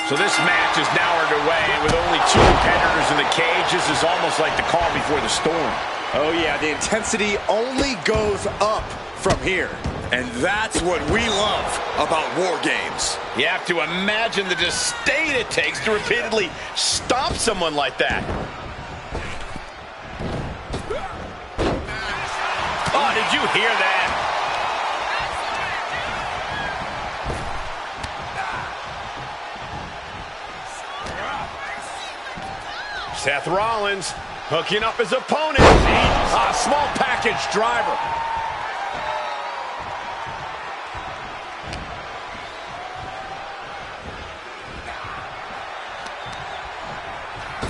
So this match is now underway, and with only 2 competitors in the cage, this is almost like the calm before the storm. Oh yeah, the intensity only goes up from here. And that's what we love about war games. You have to imagine the disdain it takes to repeatedly stop someone like that. Oh, did you hear that? Seth Rollins hooking up his opponent. A small package driver.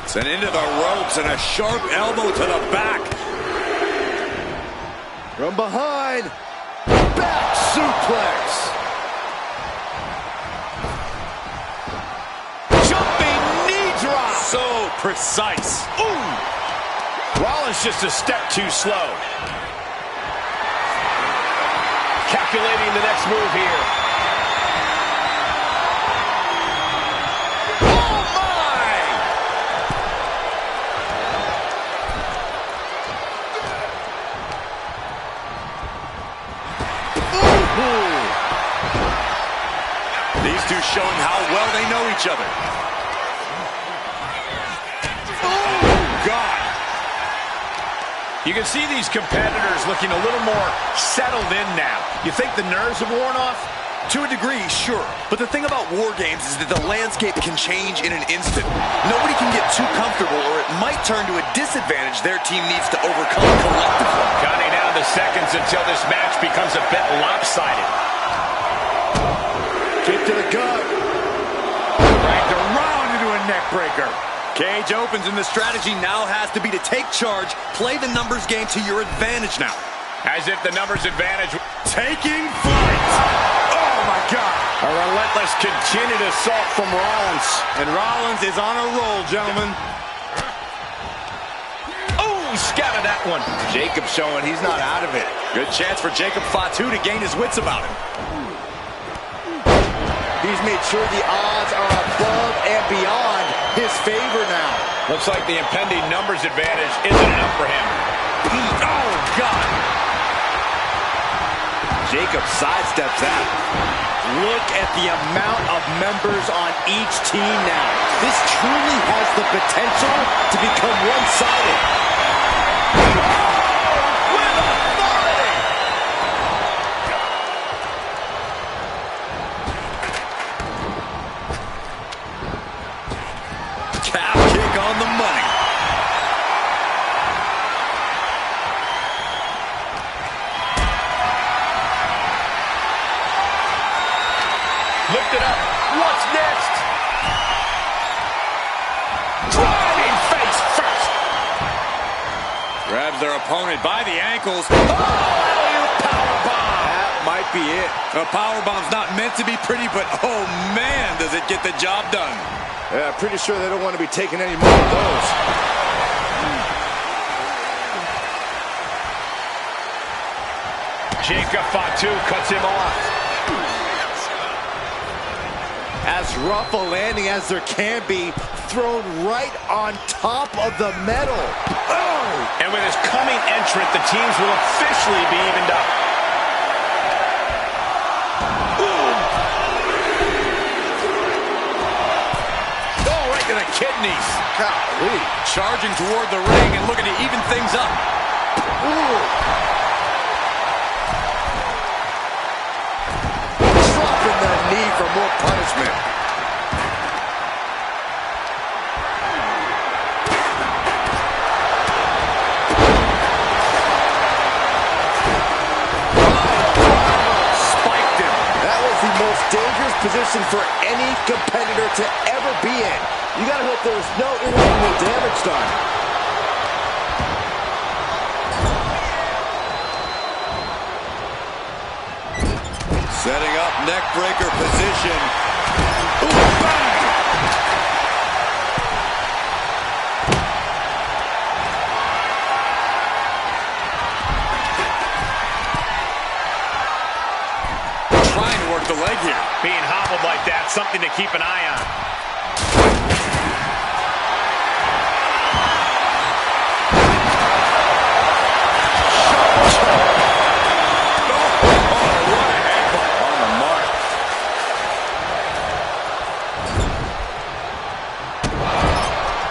Sent into the ropes and a sharp elbow to the back. From behind, back suplex. So precise. Ooh! Rollins just a step too slow. Calculating the next move here. Oh, my! Ooh. These two showing how well they know each other. You can see these competitors looking a little more settled in now. You think the nerves have worn off? To a degree, sure. But the thing about war games is that the landscape can change in an instant. Nobody can get too comfortable or it might turn to a disadvantage their team needs to overcome collectively. Counting down the seconds until this match becomes a bit lopsided. Kick to the gut. Dragged around into a neck breaker. Cage opens and the strategy now has to be to take charge, play the numbers game to your advantage now. As if the numbers advantage... Taking flight! Oh my God! A relentless continued assault from Rollins. And Rollins is on a roll, gentlemen. Oh, scouted that one. Jacob showing he's not out of it. Good chance for Jacob Fatu to gain his wits about him. He's made sure the odds are above and beyond his favor now. Looks like the impending numbers advantage isn't enough for him. Oh, God. Jacob sidesteps that. Look at the amount of members on each team now. This truly has the potential to become one-sided. With authority! Calf kick on the money. Lift it up. What's next? Driving face first. Grabs their opponent by the ankles. Oh, powerbomb. That might be it. A powerbomb's not meant to be pretty, but oh man, does it get the job done. Yeah, pretty sure they don't want to be taking any more of those. Jacob Fatu cuts him off. As rough a landing as there can be, thrown right on top of the metal. Oh! And with his coming entrant, the teams will officially be evened up. Oh, right to the kidneys. Golly. Charging toward the ring and looking to even things up. Ooh. Dropping the knee for more punishment. most dangerous position for any competitor to ever be in. You gotta hope there's no irreparable damage done. Setting up neck breaker position. Ooh, bang! Trying to work the leg here. Being hobbled like that, something to keep an eye on.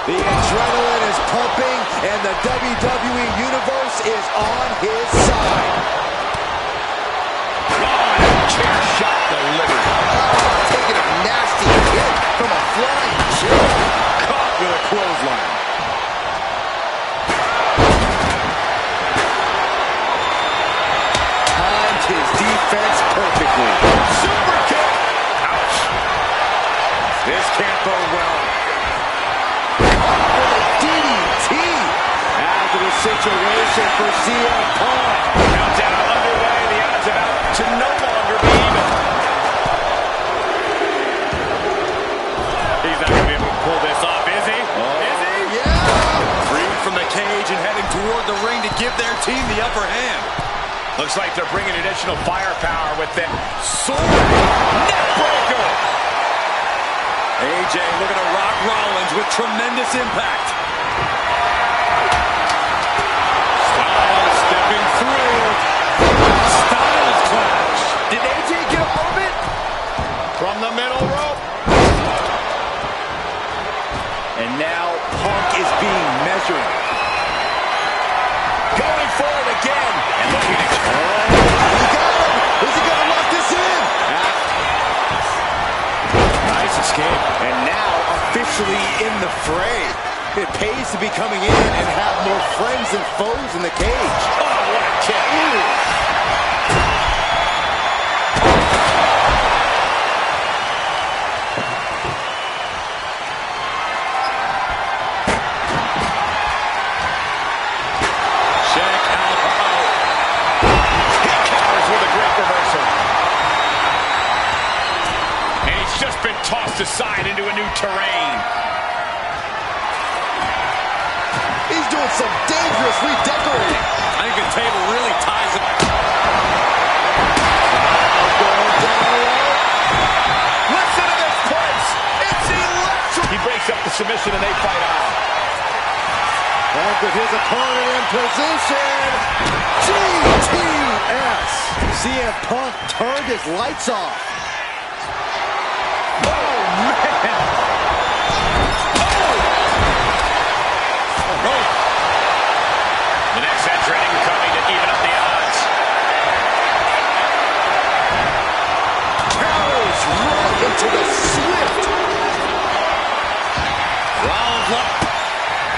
The adrenaline is pumping, and the WWE Universe is on his side. Chair shot delivered. Taking a nasty hit from a flying chair. Caught with a clothesline. Timed his defense perfectly. Super kick. Ouch. This can't bode well. With a DDT. After the situation for CM Punk. Countdown underway. The odds about to no longer be even. He's not going to be able to pull this off, is he? Is he? Yeah! Freed from the cage and heading toward the ring to give their team the upper hand. Looks like they're bringing additional firepower with them. Soaring neckbreaker. AJ looking to rock Rollins with tremendous impact. Styles stepping through. Styles clash. Did AJ get a moment? From the middle rope. And now Punk is being measured. Going forward again. And looking at He got him! Is he gonna lock this in? nice escape. And now officially in the fray. It pays to be coming in and have more friends than foes in the cage. Oh, what a kick. Check out. He counters with a great reversal. And he's just been tossed aside into a new terrain. He's doing some dangerous redecorating. I think the table really ties it. Going down low. Listen to this place. It's electric. He breaks up the submission and they fight on. Punk with his opponent in position. GTS. CM Punk turned his lights off. Oh, man. Oh. The next entrant coming to even up the odds. Carries right into the swift. Rollins left.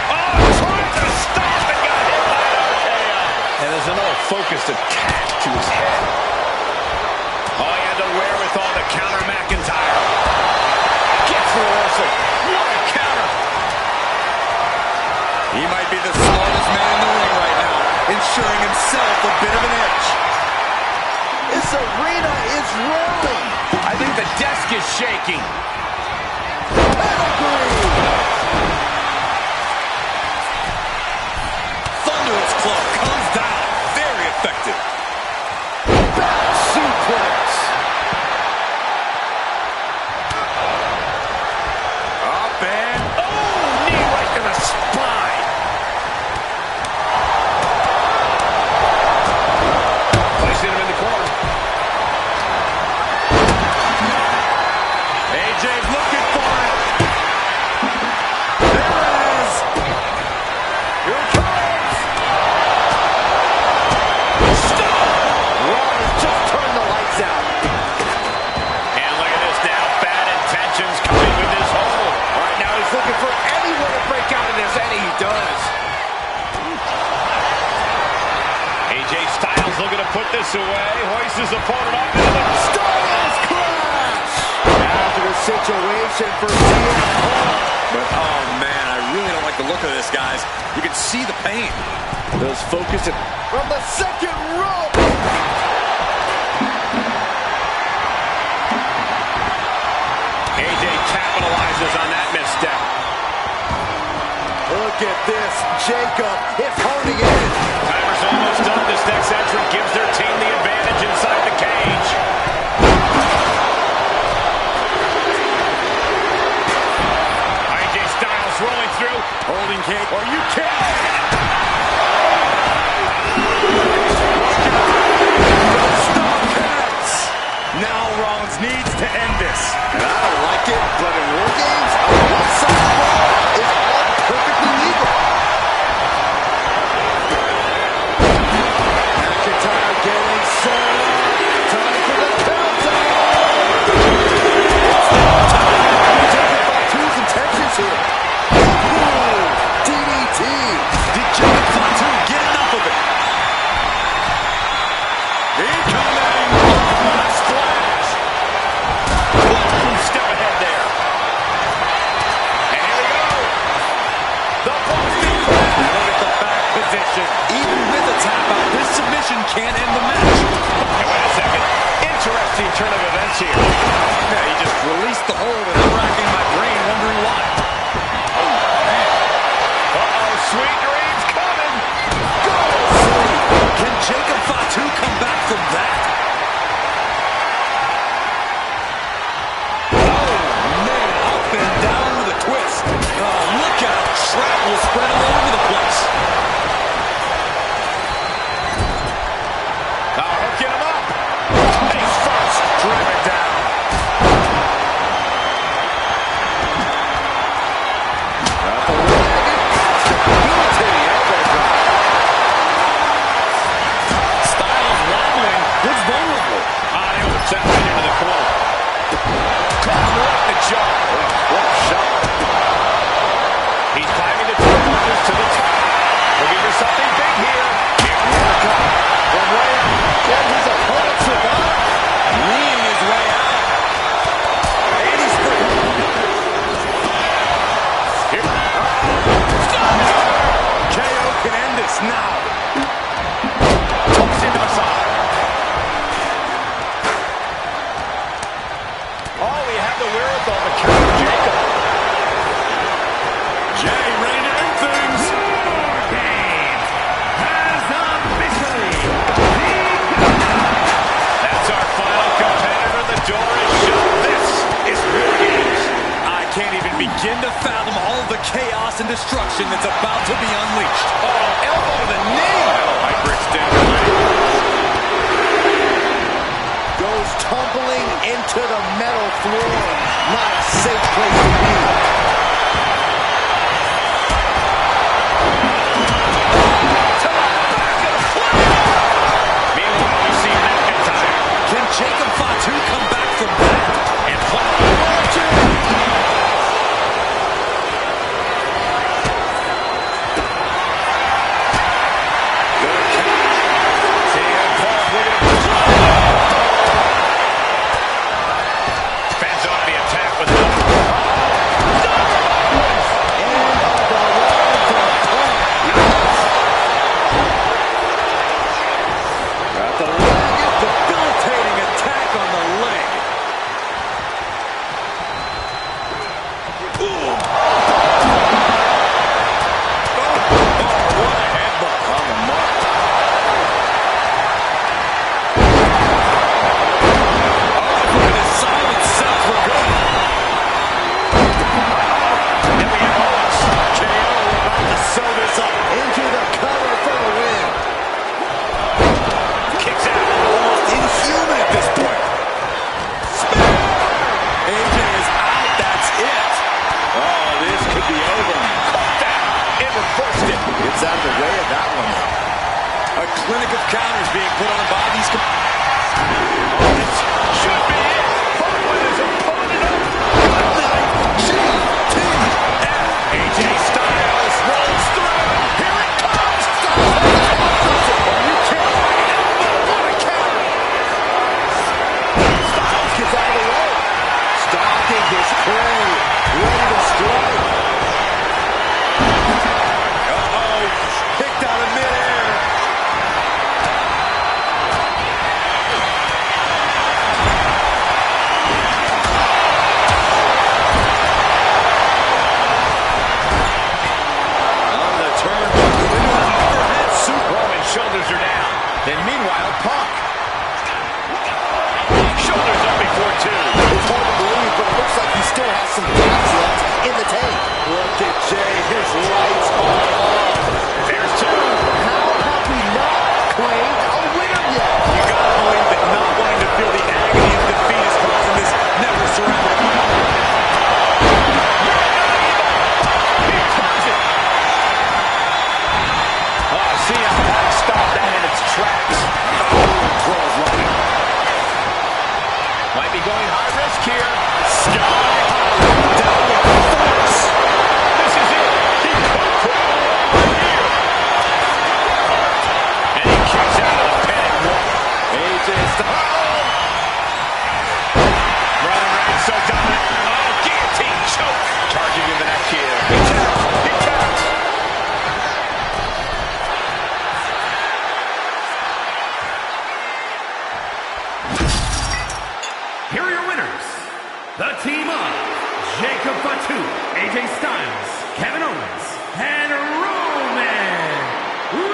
Oh, trying to stop and got hit by an RKO. And there's another focused attack to his head. Oh, he had the wherewithal to counter McIntyre. Gets the reversal. What a counter. He might be the smartest man in the ring right now, ensuring himself a bit of an edge. This arena is rolling. I think the desk is shaking. Pedigree. Thunderous club comes down. Very effective. Back suplex. Up and oh, knee right to the spine. Placing him in the corner. AJ's looking for it. There it is. Here it comes. Stop. Rollins just turned the lights out. And look at this now. Bad intentions coming with this hold. Right now he's looking for anyone to break out of this, and he does. AJ Styles looking to put this away. Hoists his opponent up into the Styles Clash. situation for CM Punk. But, oh, man, I really don't like the look of this, guys. You can see the pain. Those focused from the second rope. AJ capitalizes on that misstep. Look at this. Jacob is holding in. Timer's almost up. This next entrant gives their team the advantage inside the cage. AJ Styles rolling through. Holding cage. Are you kidding? Now Rollins needs to end this. And I don't like it, but in War Games, a one-side brawl is all perfectly legal. McIntyre getting set up. Time for the countdown. Jacob Fatu's intentions here. Ooh, DDT. Did Jacob Fatu get enough of it? Incoming! Splash! Step ahead there. And here we go. The Boston Crab. Look at the back position. Even with a tap out, this submission can't end the match. Hey, wait a second. Interesting turn of events here. Yeah, he just released the hold and I'm racking my brain wondering why. Uh-oh, sweet dreams coming. Go! Can Jacob Fatu come back from that? Up and down with a twist. Oh, look out. Shrapnel spread all over the place. Hooking him up. Face first. Drive it down. Styles wobbling. Looks vulnerable. They overset right into the corner. Caught him right in the jaw. What a shot. He's climbing the turnbuckles to the top. Looking for something big here. Here we go. From right. Can his opponent survive? Kneeing his way out. And he's free. Here. KO can end this now. Toss into the side. Oh, he had the wherewithal to counter Jacob. Jay ready to end things. That's our final competitor. The door is shut. This is War Games. I can't even begin to fathom all the chaos and destruction that's about to be unleashed. Oh, elbow to the knee. Hyperextender. Goes tumbling into the metal floor. Not a safe place to be. Meanwhile, we see McIntyre. Can Jacob Fatu come back from that? And Fatu. CM Punk looking to push on. Fends off the attack with the Got the leg. Debilitating attack on the leg. Ooh. Oh, what a headbutt on the mark. Oh, look at his silent self. We're good. And we have Owens. KO about to sew this up. Into the cover for the win. Kicks out. Almost inhuman at this point. AJ is out. That's it. Oh, this could be over. Caught that. And reversed it. Gets out of the way of that one. A clinic of counters being put on by these. This should be it. Punk with his opponent up. AJ Styles rolls through. Here it comes. Are you kidding? What a counter. Styles gets out of the way. Stalking his Might be going high risk here. Sky high. Down with force. This is it. He could put it away right here. And he kicks out of the pin. AJ Styles. Roman Reigns so dominant. Oh, guillotine choke. Targeting the neck here. He taps. He taps. Here are your winners. The team of Jacob Fatu, AJ Styles, Kevin Owens, and Roman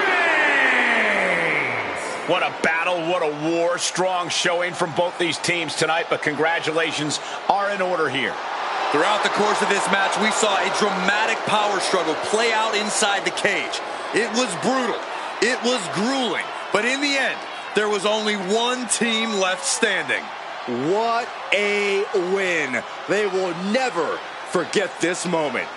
Reigns. What a battle, what a war. Strong showing from both these teams tonight, but congratulations are in order here. Throughout the course of this match, we saw a dramatic power struggle play out inside the cage. It was brutal. It was grueling. But in the end, there was only one team left standing. What a win. They will never forget this moment.